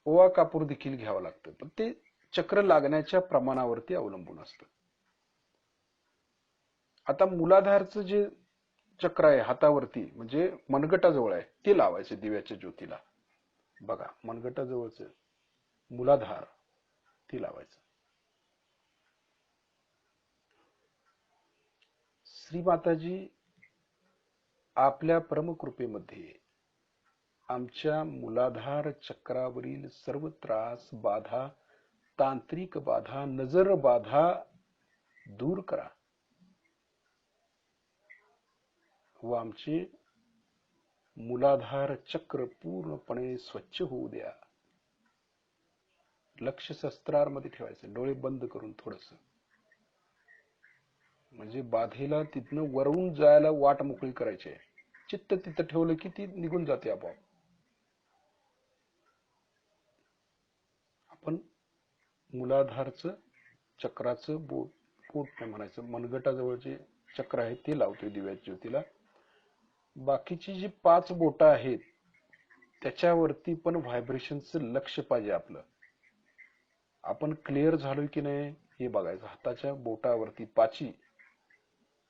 Speaker 1: ओवा कापूर देखील घ्यावं लागतं, पण ते चक्र लागण्याच्या प्रमाणावरती अवलंबून असतं. आता मूलाधारचं जे चक्र आहे हातावरती, म्हणजे मनगटाजवळ आहे, ते लावायचे दिव्याच्या ज्योतीला. बघा, मनगटाजवळच मूलाधार, ती लावायचं. श्री माताजी आपल्या परमकृपेमध्ये आमच्या मूलाधार चक्रावरील सर्व त्रास, बाधा, तांत्रिक बाधा, नजर बाधा दूर करा व आमचे मूलाधार चक्र पूर्णपणे स्वच्छ होऊ द्या. लक्ष शस्त्रारमध्ये ठेवायचं, डोळे बंद करून थोडस, म्हणजे बाधेला तिथनं वरून जायला वाट मोकळी करायची आहे. चित्त तिथं ठेवलं की ती निघून जाते आपोआप. आपण मूलाधारचं चक्राचं बोट नाही म्हणायचं, मनगटाजवळ जे चक्र आहे ते लावतोय दिव्याच्या ज्योतीला. बाकीची जी 5 बोट आहेत त्याच्यावरती पण व्हायब्रेशनचं लक्ष पाहिजे आपलं. आपण क्लिअर झालोय की नाही हे बघायचं. हाताच्या बोटावरती पाची,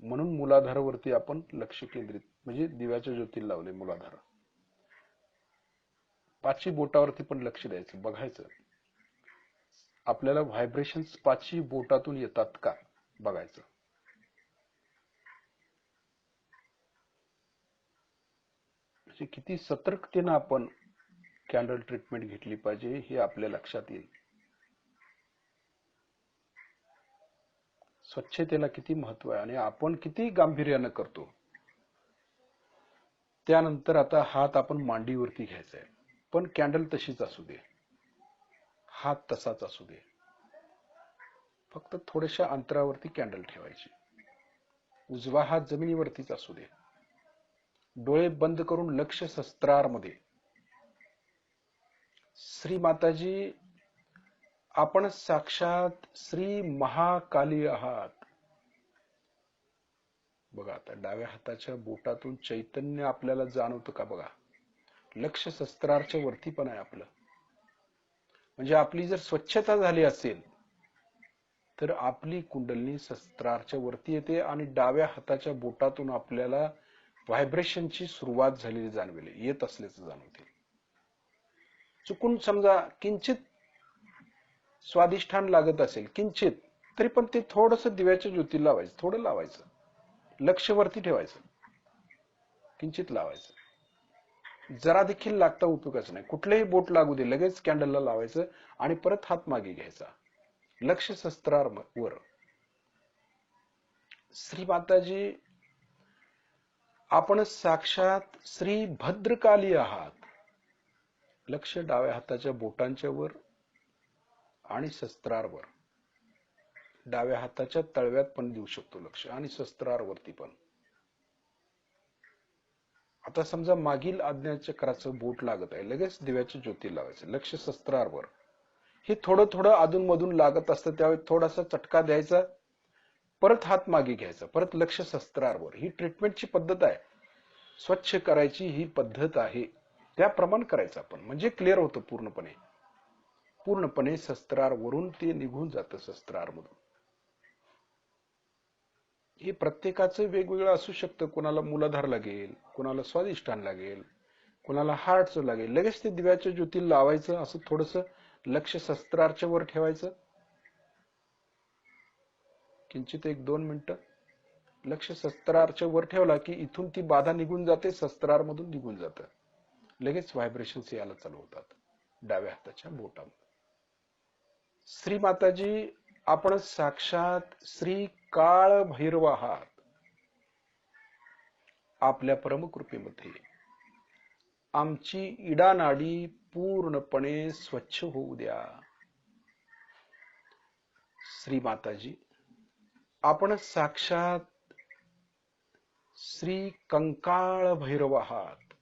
Speaker 1: म्हणून मूलाधारावरती आपण लक्ष केंद्रित, म्हणजे दिव्याच्या ज्योतीला लावले मूलाधार, पाची बोटावरती पण लक्ष द्यायचं, बघायचं आपल्याला व्हायब्रेशन्स पाची बोटातून येतात का बघायचं. म्हणजे किती सतर्कतेनं आपण कॅन्डल ट्रीटमेंट घेतली पाहिजे हे आपल्या लक्षात येईल. स्वच्छतेला किती महत्व आहे आणि आपण किती गांभीर्यानं करतो. त्यानंतर आता हात आपण मांडीवरती घ्यायचा आहे, पण कॅन्डल तशीच असू दे, हात तसाच असू दे, फक्त थोड्याशा अंतरावरती कॅन्डल ठेवायची. उजवा हात जमिनीवरतीच असू दे, डोळे बंद करून लक्ष शस्त्रारमध्ये. श्री माताजी आपण साक्षात श्री महाकाली आहात. बघा, आता डाव्या हाताच्या बोटातून चैतन्य आपल्याला जाणवतं का बघा. लक्ष शस्त्रारच्या वरती पण आहे आपलं. म्हणजे आपली जर स्वच्छता झाली असेल तर आपली कुंडलिनी शस्त्रारच्या वरती येते आणि डाव्या हाताच्या बोटातून आपल्याला व्हायब्रेशनची सुरुवात झालेली जाणवेल, येत असल्याचं जाणवते. चुकून समजा किंचित स्वादिष्ठान लागत असेल किंचित, तरी पण ते थोडंसं दिव्याच्या ज्योतीला लावायचं, थोडं लावायचं, लक्ष वरती ठेवायचं, किंचित लावायचं. जरा देखील लागता उपयोगाचं नाही. कुठलेही बोट लागू दे, लगेच कॅन्डलला लावायचं आणि परत हात मागे घ्यायचा. लक्ष शस्त्रावर. श्री माताजी, आपण साक्षात श्री भद्रकाली आहात. लक्ष डाव्या हाताच्या बोटांच्या वर आणि शस्त्रावर. डाव्या हाताच्या तळव्यात पण देऊ शकतो लक्ष आणि शस्त्रावरती पण. आता समजा मागील आज्ञाचक्राचं बोट लागत आहे, लगेच दिव्याची ज्योती लावायचं. लक्ष शस्त्रावर. हे थोडं थोडं अधून मधून लागत असतं, त्यावेळी थोडासा चटका द्यायचा, परत हात मागे घ्यायचा, परत लक्ष शस्त्रावर. ही ट्रीटमेंटची पद्धत आहे. स्वच्छ करायची ही पद्धत आहे, त्याप्रमाणे करायचं आपण, म्हणजे क्लिअर होतं पूर्णपणे. पूर्णपणे शस्त्रावरून ते निघून जातं शस्त्रारमधून. हे प्रत्येकाचं वेगवेगळं असू शकतं. कोणाला मूलाधार लागेल, कोणाला स्वादिष्ठान लागेल, कोणाला हार्टचं लागेल. लगेच ते दिव्याच्या ज्योतीला लावायचं, असं थोडंसं लक्ष शस्त्राच्या वर ठेवायचं. किंचित 1-2 मिनिटं लक्ष शस्त्राच्या वर ठेवला की इथून ती बाधा निघून जाते, शस्त्रारमधून निघून जातं. लगेच व्हायब्रेशन्स यायला चालू होतात डाव्या हाताच्या बोटामध्ये. श्री माताजी, आपण साक्षात श्री काळ भैरव आहात. आपल्या परमकृपेमध्ये आमची इडानाडी पूर्णपणे स्वच्छ होऊ द्या. श्री माताजी, आपण साक्षात श्री कंकाळ भैरव आहात.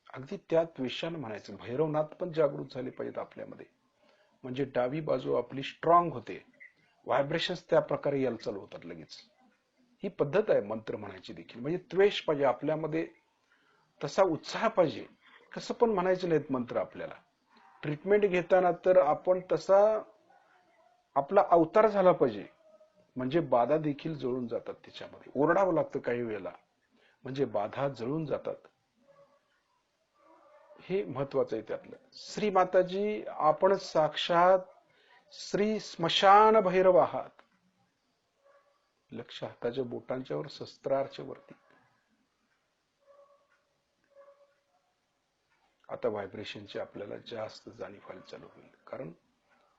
Speaker 1: अगदी त्यात विषयानं म्हणायचं, भैरवनाथ पण जागृत झाले पाहिजेत आपल्यामध्ये, म्हणजे डावी बाजू आपली स्ट्रॉंग होते. व्हायब्रेशन्स त्या प्रकारे यायला चालू होतात लगेच. ही पद्धत आहे मंत्र म्हणायची देखील. म्हणजे त्वेष पाहिजे आपल्यामध्ये, तसा उत्साह पाहिजे. कसं पण म्हणायचं नाहीत मंत्र आपल्याला. ट्रीटमेंट घेताना तर आपण तसा आपला अवतार झाला पाहिजे, म्हणजे बाधा देखील जळून जातात त्याच्यामध्ये. ओरडावं लागतं काही वेळेला, म्हणजे बाधा जळून जातात. हे महत्वाचं आहे त्यातलं. श्री माताजी, आपण साक्षात श्री स्मशान भैरव आहात. लक्ष हाताच्या बोटांच्या वर, शस्त्राच्या वरती. आता व्हायब्रेशनची आपल्याला जास्त जाणीव व्हायला चालू होईल, कारण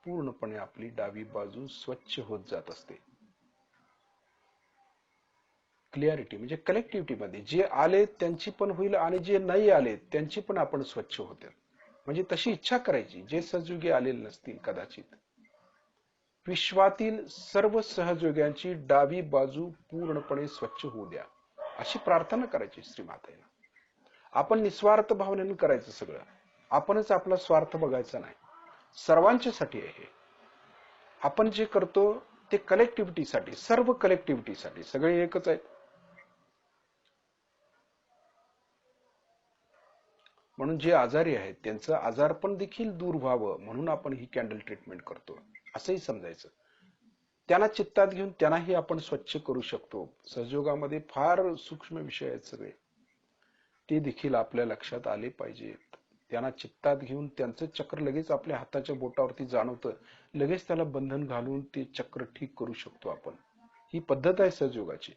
Speaker 1: पूर्णपणे आपली डावी बाजू स्वच्छ होत जात असते. क्लिअरिटी म्हणजे कलेक्टिव्हिटी मध्ये जे आले त्यांची पण होईल आणि जे नाही आले त्यांची पण आपण स्वच्छ होते. म्हणजे तशी इच्छा करायची, जे सहयोगी आलेले नसतील कदाचित. विश्वातील सर्व सहयोग्यांची डावी बाजू पूर्णपणे स्वच्छ होऊ द्या, अशी प्रार्थना करायची श्रीमातेला. आपण निस्वार्थ भावनेने करायचं सगळं. आपणच आपला स्वार्थ बघायचा नाही, सर्वांच्यासाठी आहे. आपण जे करतो ते कलेक्टिव्हिटीसाठी, सर्व कलेक्टिव्हिटीसाठी. सगळे एकच आहेत. म्हणून जे आजारी आहेत त्यांचं आजारपण देखील दूर व्हावं म्हणून आपण ही कॅन्डल ट्रीटमेंट करतो, असंही समजायचं. त्यांना चित्तात घेऊन त्यांनाही आपण स्वच्छ करू शकतो. सहयोगामध्ये फार सूक्ष्म विषय आहेत सगळे, ते देखील आपल्या लक्षात आले पाहिजेत. त्यांना चित्तात घेऊन त्यांचं चक्र लगेच आपल्या हाताच्या बोटावरती जाणवतं, लगेच त्याला बंधन घालून ते चक्र ठीक करू शकतो आपण. ही पद्धत आहे सहयोगाची,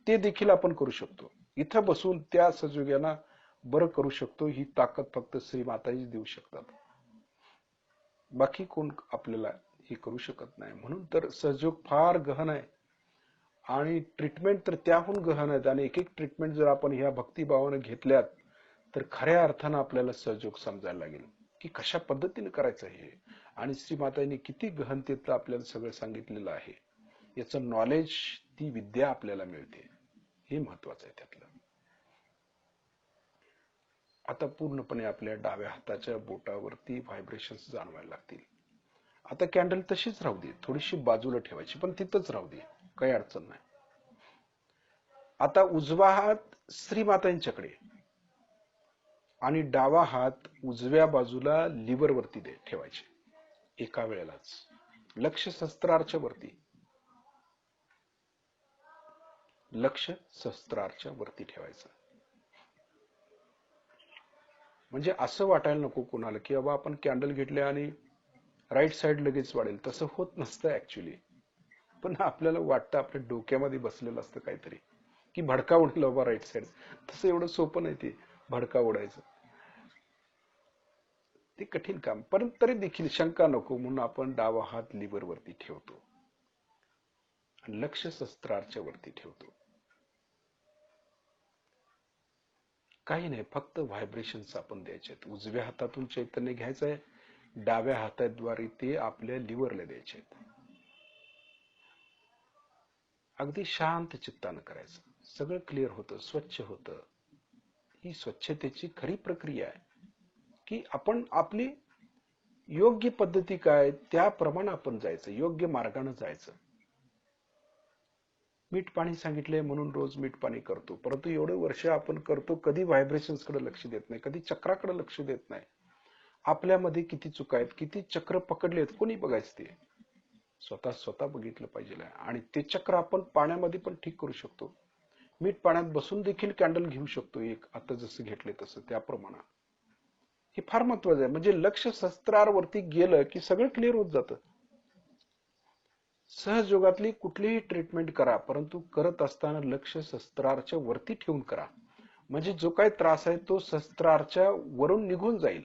Speaker 1: ते देखील आपण करू शकतो. इथं बसून त्या सहयोगांना बरं करू शकतो. ही ताकद फक्त श्री माताजी देऊ शकतात, बाकी कोण आपल्याला हे करू शकत नाही. म्हणून तर सहयोग फार गहन आहे आणि ट्रीटमेंट तर त्याहून गहन आहेत. आणि एक एक ट्रीटमेंट जर आपण ह्या भक्तिभावाने घेतल्यात तर खऱ्या अर्थानं आपल्याला सहयोग समजायला लागेल की कशा पद्धतीने करायचं हे. आणि श्री माताजीने किती गहनतेतलं आपल्याला सगळं सांगितलेलं आहे, याचं नॉलेज, ती विद्या आपल्याला मिळते. हे महत्वाचं आहे त्यातलं. आता पूर्णपणे आपल्या डाव्या हाताच्या बोटावरती व्हायब्रेशन्स जाणवायला लागतील. आता कॅन्डल तशीच राहू दे, थोडीशी बाजूला ठेवायची, पण तिथंच राहू दे, काही अडचण नाही. आता उजवा हात श्रीमातांच्याकडे आणि डावा हात उजव्या बाजूला लिव्हर वरती ठेवायचे एका वेळेलाच. लक्ष शस्त्राच्या वरती, लक्ष शस्त्राच्या वरती ठेवायचं. म्हणजे असं वाटायला नको कोणाला की बाबा आपण कॅन्डल घेतले आणि राईट साइड लगेच वाढेल. तसं होत नसतं ऍक्च्युली, पण आपल्याला वाटतं, आपल्या डोक्यामध्ये बसलेलं असतं काहीतरी की भडका उडला बाबा राईट साइड. तसं एवढं सोपं नाही ते भडका उडायचं. ते कठीण काम, परंतु तरी देखील शंका नको म्हणून आपण डावा हात लिव्हर वरती ठेवतो आणि लक्ष सहस्त्रारच्या वरती ठेवतो. काही नाही, फक्त व्हायब्रेशन्स आपण द्यायचे आहेत. उजव्या हातातून चैतन्य घ्यायचं आहे, डाव्या हाताद्वारे ते आपल्या लिव्हरला द्यायचे आहेत. अगदी शांत चित्तानं करायचं. सगळं क्लिअर होतं, स्वच्छ होतं. ही स्वच्छतेची खरी प्रक्रिया आहे की आपण आपली योग्य पद्धती काय त्याप्रमाणे आपण जायचं, योग्य मार्गाने जायचं. मीठ पाणी सांगितलंय म्हणून रोज मीठ पाणी करतो, परंतु एवढे वर्ष आपण करतो, कधी व्हायब्रेशन्स कडे लक्ष देत नाही, कधी चक्राकडे लक्ष देत नाही. आपल्यामध्ये किती चुका आहेत, किती चक्र पकडले आहेत, कोणी बघायचं? ते स्वतः बघितलं पाहिजे. आणि ते चक्र आपण पाण्यामध्ये पण ठीक करू शकतो. मीठ पाण्यात बसून देखील कॅन्डल घेऊ शकतो एक, आता जसं घेतले तसं त्याप्रमाणे. हे फार महत्वाचं आहे. म्हणजे लक्ष सहस्त्रारवरती गेलं की सगळं क्लिअर होत जातं. सहजयोगातली कुठलीही ट्रीटमेंट करा, परंतु करत असताना लक्ष सहस्त्रारच्या वरती ठेवून करा. म्हणजे जो काही त्रास आहे तो सहस्त्रारच्या वरून निघून जाईल.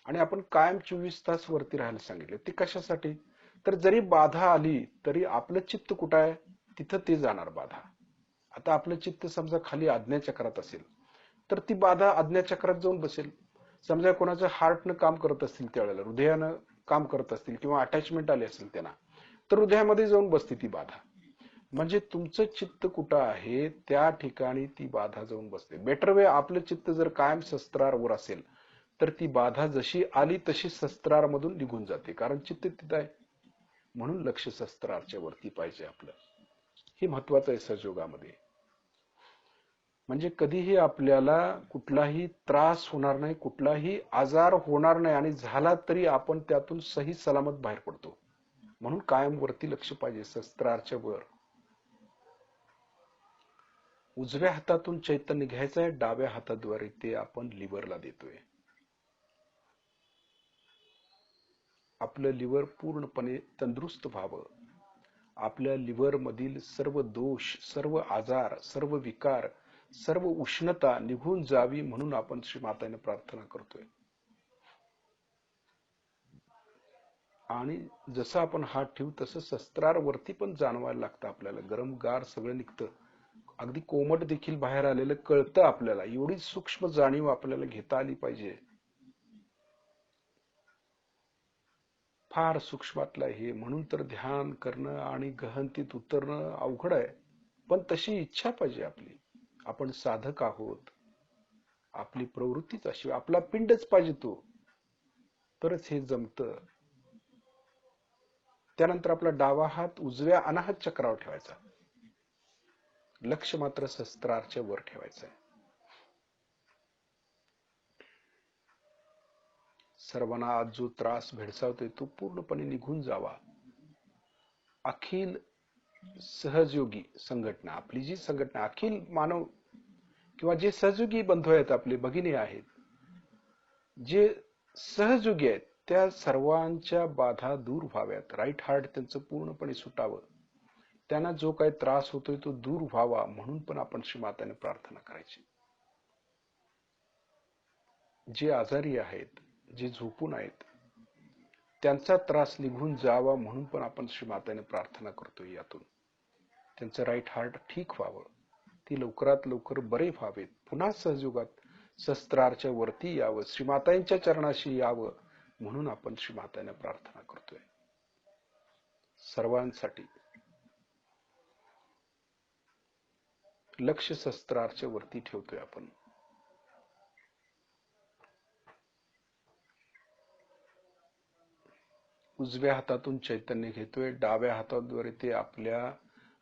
Speaker 1: आणि आपण कायम 24 तास वरती राहायला सांगितले. ते कशासाठी? तर जरी बाधा आली तरी आपलं चित्त कुठं आहे तिथं ते जाणार बाधा. आता आपलं चित्त समजा खाली आज्ञाचक्रात असेल तर ती बाधा आज्ञाचक्रात जाऊन बसेल. समजा कोणाचं हार्टनं काम करत असतील, त्यावेळेला हृदयानं काम करत असतील किंवा अटॅचमेंट आली असेल त्यांना, तर हृदयामध्ये जाऊन बसते ती बाधा. म्हणजे तुमचं चित्त कुठं आहे त्या ठिकाणी ती बाधा जाऊन बसते. बेटर वे, आपलं चित्त जर कायम सहस्त्रारवर असेल तर ती बाधा जशी आली तशी सहस्त्रारमधून निघून जाते, कारण चित्त तिथं आहे. म्हणून लक्ष सहस्त्रारच्या वरती पाहिजे आपलं. हे महत्वाचं आहे सहयोगामध्ये. म्हणजे कधीही आपल्याला कुठलाही त्रास होणार नाही, कुठलाही आजार होणार नाही, आणि झाला तरी आपण त्यातून सही सलामत बाहेर पडतो. म्हणून कायम वरती लक्ष पाहिजे, सहस्त्रारच्या वर. उजव्या हातातून चैतन्य घ्यायचं आहे, डाव्या हाताद्वारे ते आपण लिव्हरला देतोय. आपलं लिव्हर पूर्णपणे तंदुरुस्त व्हावं, आपल्या लिव्हर मधील सर्व दोष, सर्व आजार, सर्व विकार, सर्व उष्णता निघून जावी म्हणून आपण श्रीमाताने प्रार्थना करतोय. आणि जसं आपण हात ठेवू तसं सहस्त्रारवरती पण जाणवायला लागतं आपल्याला. गरम गार सगळं निघतं, अगदी कोमट देखील बाहेर आलेलं कळतं आपल्याला. एवढी सूक्ष्म जाणीव आपल्याला घेता आली पाहिजे. फार सूक्ष्मातलं हे, म्हणून तर ध्यान करणं आणि गहनतीत उतरणं अवघड आहे. पण तशी इच्छा पाहिजे आपली. आपण साधक आहोत, आपली प्रवृत्तीच अशी, आपला पिंडच पाहिजे तो, तरच हे जमतं. त्यानंतर आपला डावा हात उजव्या अनाहत चक्रावर ठेवायचा, लक्ष मात्र सहस्त्रारच्या वर ठेवायचं आहे. सर्वांना आज जो त्रास भेडसावतोय तो पूर्णपणे निघून जावा. अखिल सहजयोगी संघटना, आपली जी संघटना, अखिल मानव किंवा जे सहयोगी बंधू आहेत, आपले भगिनी आहेत, जे सहयोगी आहेत, त्या सर्वांच्या बाधा दूर व्हाव्यात. राईट हार्ट त्यांचं पूर्णपणे सुटावं, त्यांना जो काही त्रास होतोय तो दूर व्हावा म्हणून पण आपण श्रीमाताने प्रार्थना करायची. जे आजारी आहेत, जे झोपून आहेत, त्यांचा त्रास निघून जावा म्हणून पण आपण श्रीमाताने प्रार्थना करतोय. यातून त्यांचं राईट हार्ट ठीक व्हावं, ती लवकरात लवकर बरे व्हावेत, पुन्हा सहयोगात सहस्त्रारच्या वरती यावं, श्रीमातांच्या चरणाशी यावं म्हणून आपण श्रीमातांना प्रार्थना करतोय. सर्वांसाठी लक्ष सहस्त्रारच्या वरती ठेवतोय आपण. उजव्या हातातून चैतन्य घेतोय, डाव्या हाताद्वारे ते आपल्या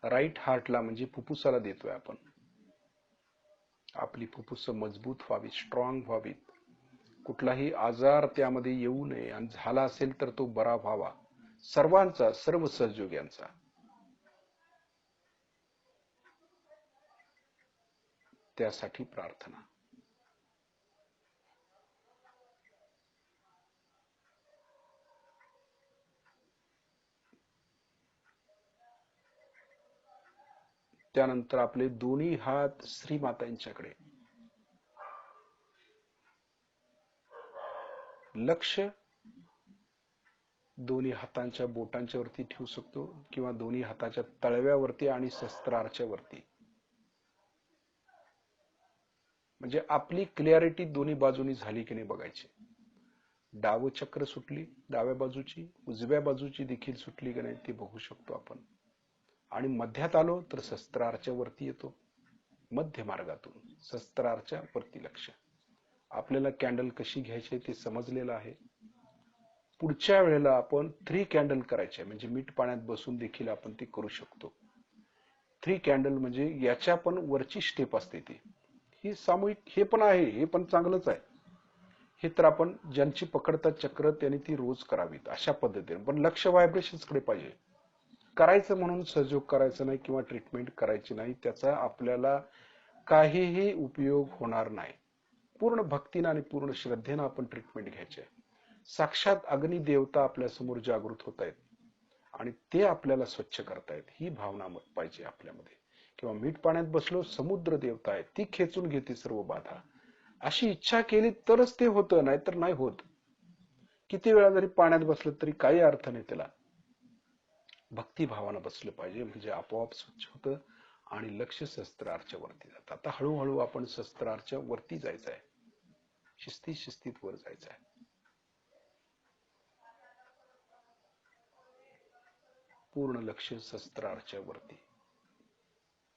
Speaker 1: राईट हार्टला म्हणजे फुफ्फुसाला देतोय आपण. आपली फुफ्फुस मजबूत व्हावी, स्ट्रॉंग व्हावीत, कुठलाही आजार त्यामध्ये येऊ नये, आणि झाला असेल तर तो बरा व्हावा, सर्वांचा, सर्व सहयोग्यांचा. त्यासाठी प्रार्थना. त्यानंतर आपले दोन्ही हात श्रीमातांच्याकडे. लक्ष दोन्ही हातांच्या बोटांच्या वरती ठेवू शकतो किंवा दोन्ही हाताच्या तळव्यावरती आणि शस्त्रार्च्या वरती. म्हणजे आपली क्लिअरिटी दोन्ही बाजूनी झाली की नाही बघायची. डाव चक्र सुटली डाव्या बाजूची, उजव्या बाजूची देखील सुटली की नाही ती बघू शकतो आपण. आणि मध्यात आलो तर शस्त्रार्च्या वरती येतो. मध्य मार्गातून शस्त्रार्च्या वरती लक्ष. आपल्याला कॅन्डल कशी घ्यायची ते समजलेलं आहे. पुढच्या वेळेला आपण 3 कॅन्डल करायचे, म्हणजे मीठ पाण्यात बसून देखील आपण ते करू शकतो. 3 कॅन्डल म्हणजे याच्या पण वरची स्टेप असते ती. ही सामूहिक हे पण आहे, हे पण चांगलंच आहे. हे तर आपण ज्यांची पकडतात चक्र त्यांनी ती रोज करावीत अशा पद्धतीने. पण लक्ष व्हायब्रेशन्स कडे पाहिजे. करायचं म्हणून सहयोग करायचं नाही किंवा ट्रीटमेंट करायची नाही, त्याचा आपल्याला काहीही उपयोग होणार नाही. पूर्ण भक्तीनं आणि पूर्ण श्रद्धेनं आपण ट्रीटमेंट घ्यायची आहे. साक्षात अग्नी देवता आपल्या समोर जागृत होत आहेत आणि ते आपल्याला स्वच्छ करतायत, ही भावना पाहिजे आपल्यामध्ये. किंवा मीठ पाण्यात बसलो, समुद्र देवता आहे, ती खेचून घेते सर्व बाधा, अशी इच्छा केली तरच ते होतं, नाहीतर नाही होत. किती वेळा जरी पाण्यात बसलं तरी काही अर्थ नाही त्याला. भक्तिभावानं बसलं पाहिजे, म्हणजे आपोआप स्वच्छ होतं आणि लक्ष शस्त्रार्च्या वरती जातं. आता हळूहळू आपण शस्त्रार्च्या वरती जायचं आहे, शिस्तीत वर जायचं आहे. पूर्ण लक्ष शस्त्रार्च्या वरती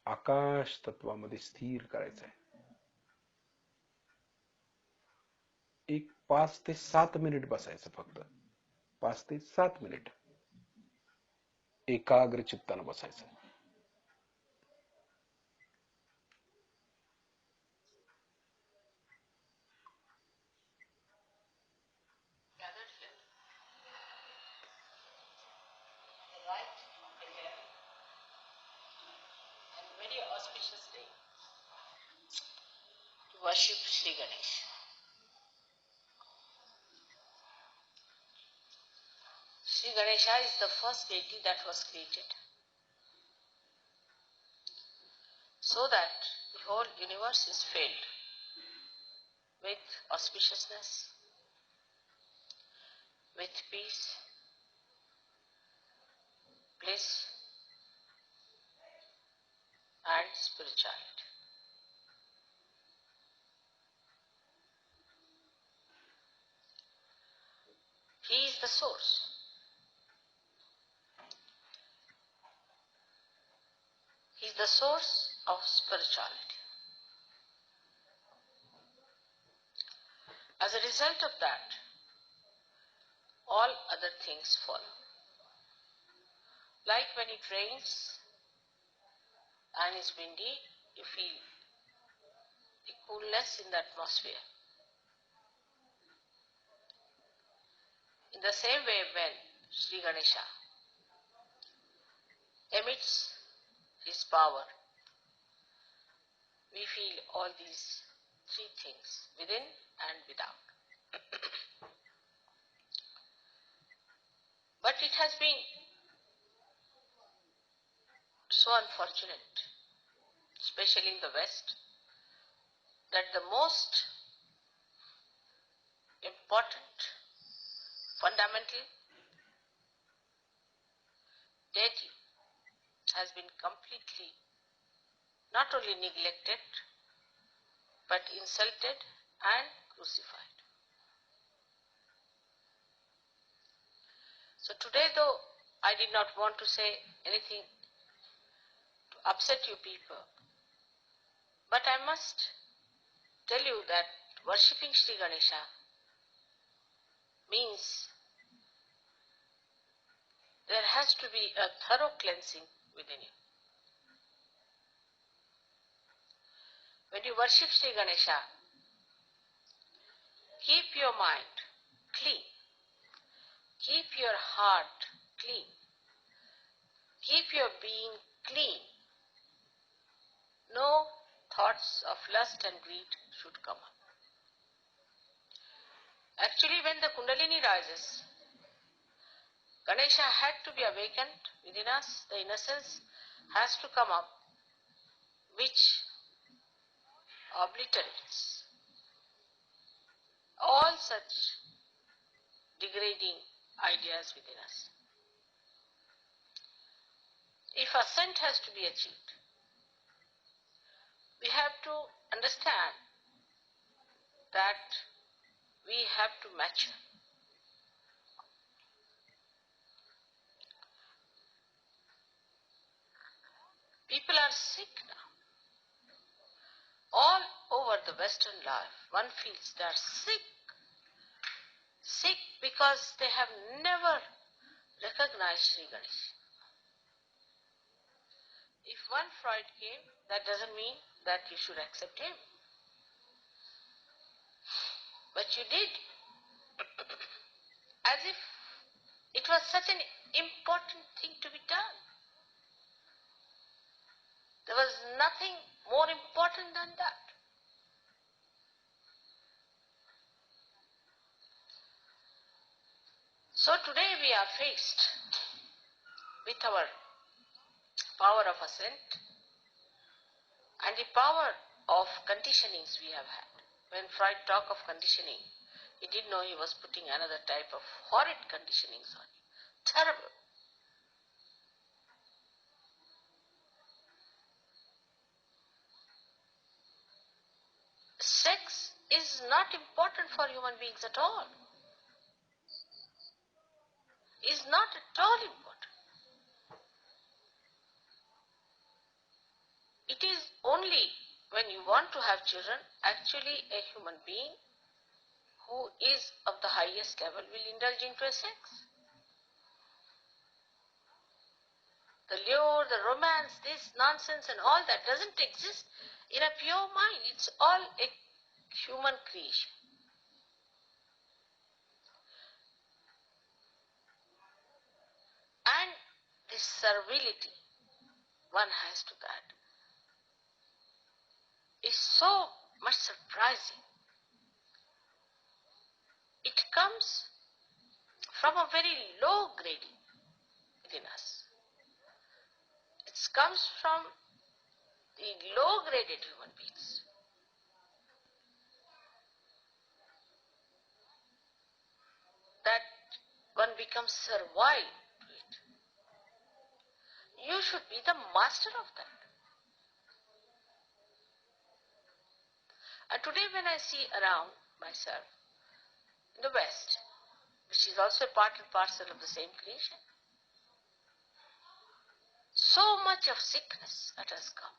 Speaker 1: आकाश तत्वामध्ये स्थिर करायचं आहे. एक 5 ते 7 मिनिट बसायचं फक्त. 5 ते 7 मिनिट एकाग्र चित्तानं बसायचं.
Speaker 2: Worship Sri Ganesh. Sri Ganesha is the first deity that was created so that the whole universe is filled with auspiciousness, with peace, bliss, and spirituality. He is the source. He is the source of spirituality. As a result of that, all other things follow. Like when it rains and is windy, you feel the coolness in the atmosphere. In the same way, when Sri Ganesha emits his power, we feel all these 3 things within and without. But it has been so unfortunate, especially in the West, that the most important, fundamental deity has been completely not only neglected, but insulted and crucified. So today, though I did not want to say anything to upset you people, but I must tell you that worshipping Sri Ganesha means there has to be a thorough cleansing within you. When you worship Sri Ganesha, keep your mind clean, keep your heart clean, keep your being clean. No thoughts of lust and greed should come up. Actually, when the Kundalini rises, Ganesha had to be awakened within us. The innocence has to come up, which obliterates all such degrading ideas within us. If ascent has to be achieved, we have to understand that we have to mature. People are sick now. All over the Western life, one feels they are sick. Sick because they have never recognized Sri Ganesh. If one Freud came, that doesn't mean that you should accept him. But you did. As if it was such an important thing to be done. There was nothing more important than that. So today we are faced with our power of ascent and the power of conditionings we have had. When Freud talked of conditioning, he didn't know he was putting another type of horrid conditionings on you. Terrible. Sex is not important for human beings at all. Is not at all important. It is only when you want to have children, actually a human being who is of the highest level will indulge into a sex. The lure, the romance, this nonsense and all that doesn't exist in a pure mind. It's all a human creation. And this servility one has to that is so much surprising. It comes from a very low grading within us. It comes from the low-graded human beings. That one becomes servile to it. You should be the master of that. And today when I see around myself in the West, which is also a part and parcel of the same creation, so much of sickness that has come.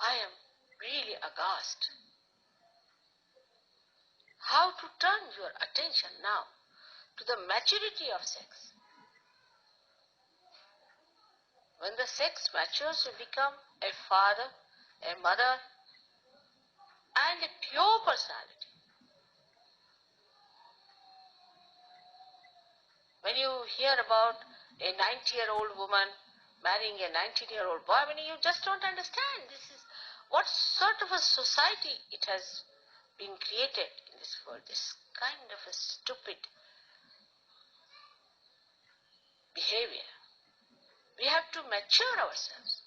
Speaker 2: I am really aghast. How to turn your attention now to the maturity of sex. When the sex matures, you become a father, a mother, and a pure personality. When you hear about a 90-year-old woman marrying a 19-year-old boy, you just don't understand. This is what sort of a society it has been created in this world. This kind of a stupid behavior. We have to mature ourselves.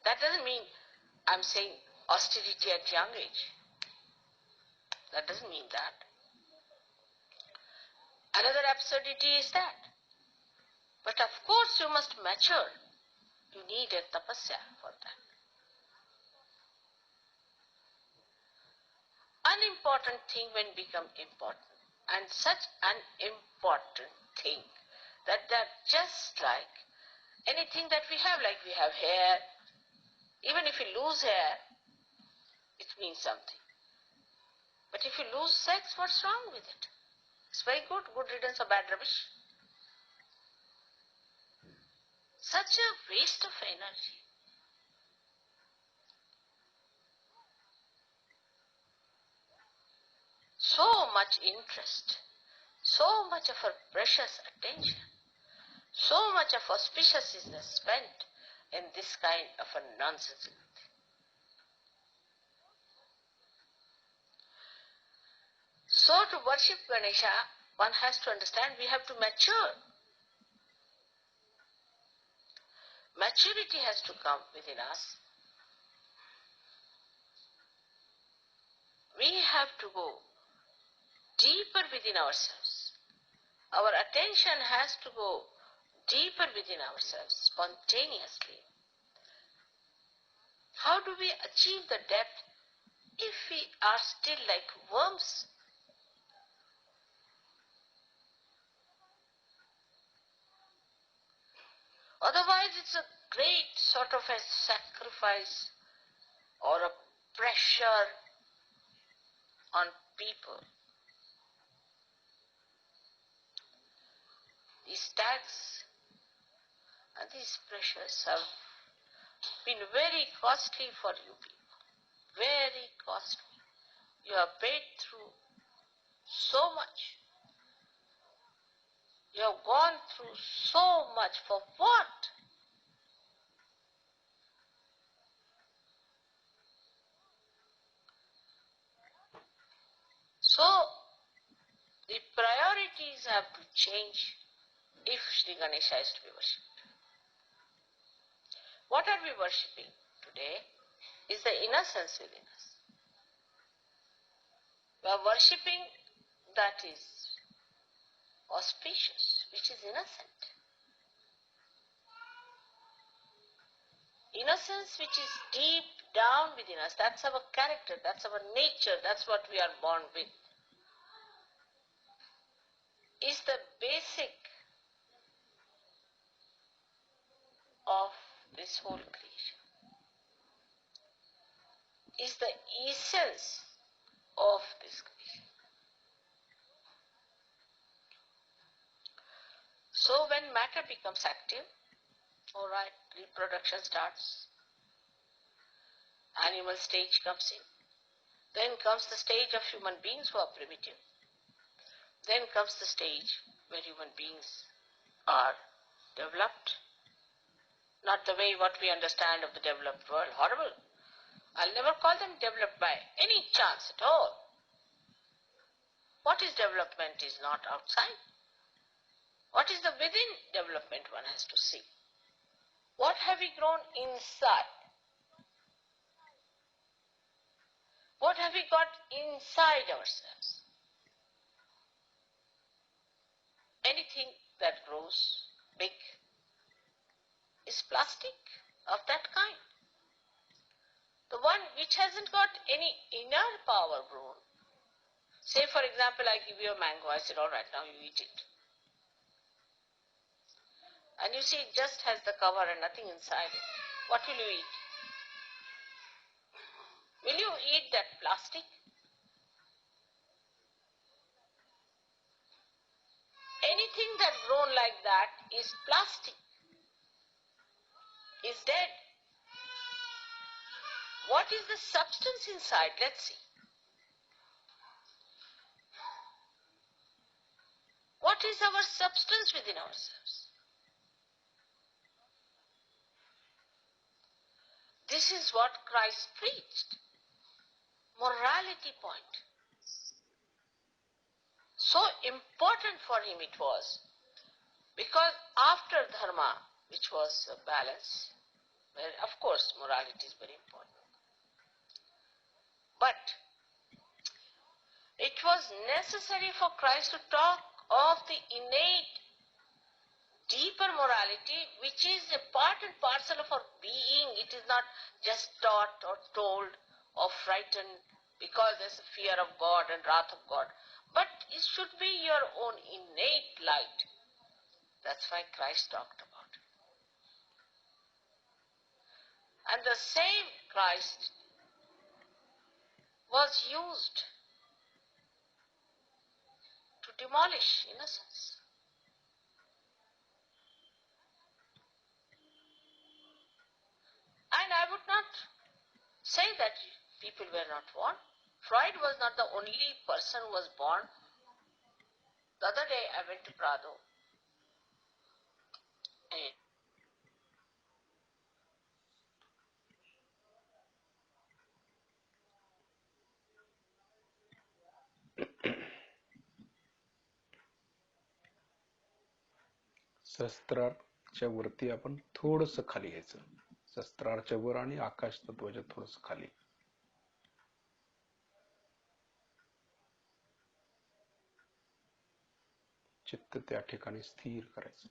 Speaker 2: That doesn't mean I'm saying austerity at young age. That doesn't mean that. Another absurdity is that. But of course you must mature. You need a tapasya for that. Unimportant thing when become important. And such an important thing that they're just like anything that we have. Like we have hair. Even if you lose hair, it means something. But if you lose sex, what's wrong with it? It's very good. Good riddance of bad rubbish. Such a waste of energy. So much interest. So much of our precious attention. So much of auspiciousness spent in this kind of a nonsensical thing. So to worship Ganesha, one has to understand we have to mature. Maturity has to come within us. we have to go deeper within ourselves. Our attention has to go deeper within ourselves spontaneously. How do we achieve the depth if we are still like worms? Otherwise, it's a great sort of a sacrifice or a pressure on people. These tags and these pressures have been very costly for you people. Very costly. You have paid through so much. You have gone through so much for what? So, the priorities have to change if Sri Ganesha is to be worshipped. What are we worshipping today is the innocence within us. We are worshipping that is auspicious, which is innocent. Innocence which is deep down within us, that's our character, that's our nature, that's what we are born with, is the basic of this whole creation, is the essence of this creation. So when matter becomes active, alright, reproduction starts, animal stage comes in, then comes the stage of human beings who are primitive, then comes the stage where human beings are developed, not the way what we understand of the developed world, horrible. I'll never call them developed by any chance at all. What is development is not outside. What is the within development one has to see. What have we grown inside? What have we got inside ourselves? Anything that grows big is plastic of that kind. The one which hasn't got any inner power grown. Say for example, I give you a mango, I said, all right, now you eat it. And you see it just has the cover and nothing inside it. What will you eat? Will you eat that plastic? Anything that grown like that is plastic, is dead. What is the substance inside? Let's see. What is our substance within ourselves? This is what Christ preached. Morality point. So important for him it was, because after dharma, which was a balance, where of course morality is very important, but it was necessary for Christ to talk of the innate, deeper morality, which is a part and parcel of our being. It is not just taught or told or frightened because there's a fear of God and wrath of God. But it should be your own innate light. That's why Christ talked about it. And the same Christ was used to demolish innocence. And I would not say that people were not born. Freud was not the only person who was born. The other day I went to Prado and
Speaker 1: सहस्त्रारच्या वरती आपण थोडस खाली घ्यायचं. सहस्त्रारच्या वर आणि आकाश तत्वाच्या थोडस खाली. चित्त त्या ठिकाणी स्थिर करायचं.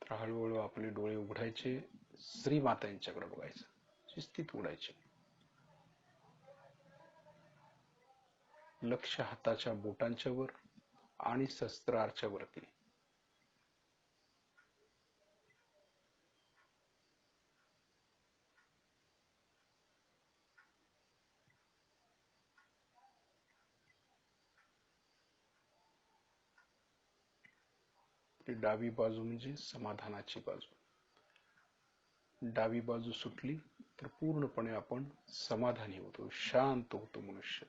Speaker 1: तर हळूहळू आपले डोळे उघडायचे, श्री माता यांच्याकडे बघायचं, शिस्तीत उघडायचे. लक्ष हाताच्या बोटांच्या वर आणि सहस्त्रारच्या वरती. डावी बाजू म्हणजे समाधानाची बाजू. डावी बाजू सुटली तर पूर्णपणे आपण समाधानी होतो, शांत होतो, मनुष्य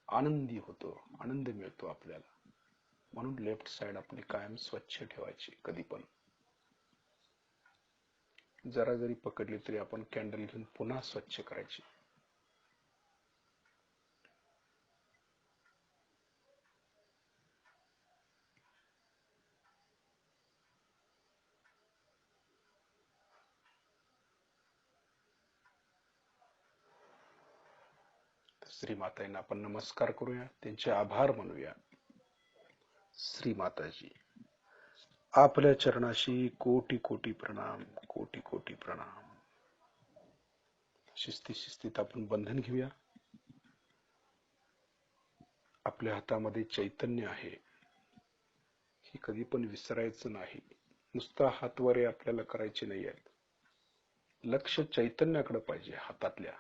Speaker 1: आनंदी होतो, आनंद मिळतो आपल्याला. म्हणून लेफ्ट साइड आपली कायम स्वच्छ ठेवायची. कधी पण जरा जरी पकडली तरी आपण कॅन्डल घेऊन पुन्हा स्वच्छ करायची. श्री मातांना आपण नमस्कार करूया, त्यांचे आभार मानूया. श्री माताजी, आपल्या चरणाशी कोटी कोटी प्रणाम, कोटी कोटी प्रणाम. शिस्ती शिस्तीत आपण बंधन घेऊया. आपल्या हातामध्ये चैतन्य आहे, हे कधी पण विसरायचं नाही. नुसता हातवारे आपल्याला करायचे नाही आहेत. लक्ष चैतन्याकडे पाहिजे हातातल्या,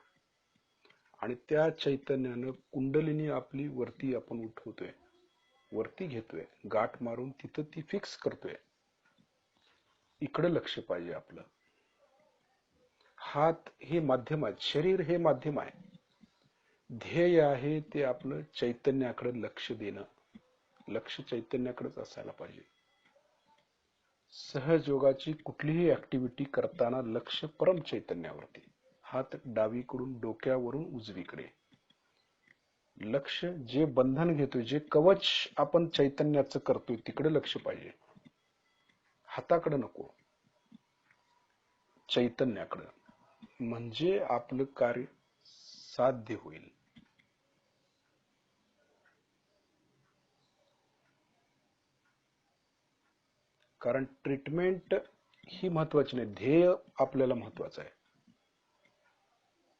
Speaker 1: आणि त्या चैतन्यानं कुंडलिनी आपली वरती आपण उठवतोय, वरती घेतोय, गाठ मारून तिथं ती फिक्स करतोय. इकडे लक्ष पाहिजे आपलं. हात हे माध्यम आहे, शरीर हे माध्यम आहे. ध्येय आहे ते आपलं चैतन्याकडे लक्ष देणं. लक्ष चैतन्याकडेच असायला पाहिजे. सहजयोगाची कुठलीही ऍक्टिव्हिटी करताना लक्ष परम चैतन्यावरती. हात डावीकडून डोक्यावरून उजवीकडे. लक्ष जे बंधन घेतोय, जे कवच आपण चैतन्याचं करतोय तिकडे लक्ष पाहिजे, हाताकडे नको, चैतन्याकडे. म्हणजे आपलं कार्य साध्य होईल. कारण ट्रीटमेंट ही महत्वाची नाही, ध्येय आपल्याला महत्वाचं आहे.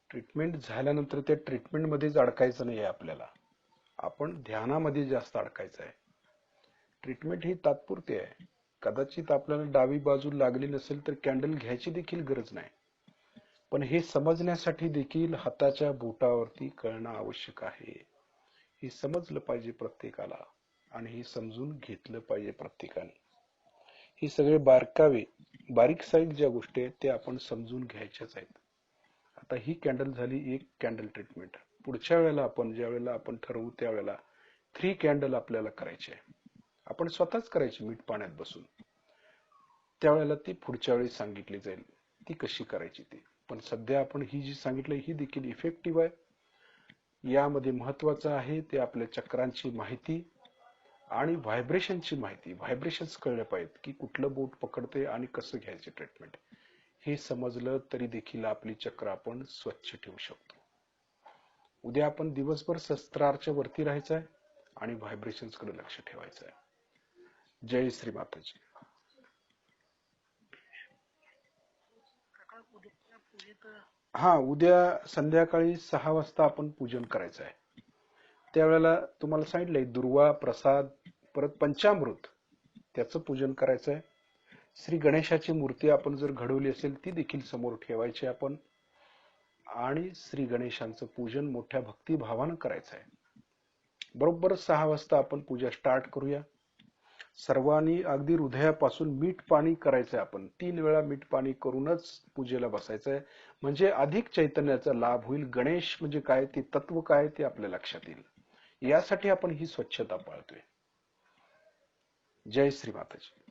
Speaker 1: ट्रीटमेंट झाल्यानंतर त्या ट्रीटमेंट मध्येच अडकायचं नाही आहे आपल्याला, आपण ध्यानामध्ये जास्त अडकायचं आहे. ट्रीटमेंट ही तात्पुरती आहे. कदाचित आपल्याला डावी बाजू लागली नसेल तर कॅन्डल घ्यायची देखील गरज नाही. पण हे समजण्यासाठी देखील हाताच्या बोटावरती कळणं आवश्यक आहे. हे समजलं पाहिजे प्रत्येकाला, आणि हे समजून घेतलं पाहिजे प्रत्येकाने. हे सगळे बारकावे, बारीक साईज ज्या गोष्टी आहेत त्या आपण समजून घ्यायच्याच आहेत. आता ही कॅन्डल झाली एक कॅन्डल ट्रीटमेंट. पुढच्या वेळेला आपण ज्या वेळेला आपण ठरवू त्यावेळेला 3 कॅन्डल आपल्याला करायचे आहे. आपण स्वतःच करायची मीठ पाण्यात बसून. त्यावेळेला ती पुढच्या वेळी सांगितली जाईल ती कशी करायची ती. पण सध्या आपण ही जी सांगितली ही देखील इफेक्टिव्ह आहे. यामध्ये महत्वाचं आहे ते आपल्या चक्रांची माहिती आणि व्हायब्रेशनची माहिती. व्हायब्रेशन्स कळले पाहिजेत की कुठलं बोट पकडते आणि कसं घ्यायचे ट्रीटमेंट. हे समजलं तरी देखील आपली चक्र आपण स्वच्छ ठेवू शकतो. उद्या आपण दिवसभर शस्त्रारच्या वरती राहायचं आहे आणि व्हायब्रेशन्स कडे लक्ष ठेवायचं आहे. जय श्री माताजी. हा, उद्या संध्याकाळी 6 वाजता आपण पूजन करायचं आहे. त्यावेळेला तुम्हाला सांगितलंय दुर्वा प्रसाद, परत पंचामृत त्याचं पूजन करायचं आहे. श्री गणेशाची मूर्ती आपण जर घडवली असेल ती देखील समोर ठेवायची आपण, आणि श्री गणेशांचं पूजन मोठ्या भक्तिभावानं करायचं आहे. बरोबर 6 वाजता आपण पूजा स्टार्ट करूया. सर्वांनी अगदी हृदयापासून मीठ पाणी करायचंय. आपण 3 वेळा मीठ पाणी करूनच पूजेला बसायचंय. म्हणजे अधिक चैतन्याचा लाभ होईल. गणेश म्हणजे काय, ते तत्व काय ते आपल्या लक्षात येईल. यासाठी आपण ही स्वच्छता पाळतोय. जय श्री माताजी.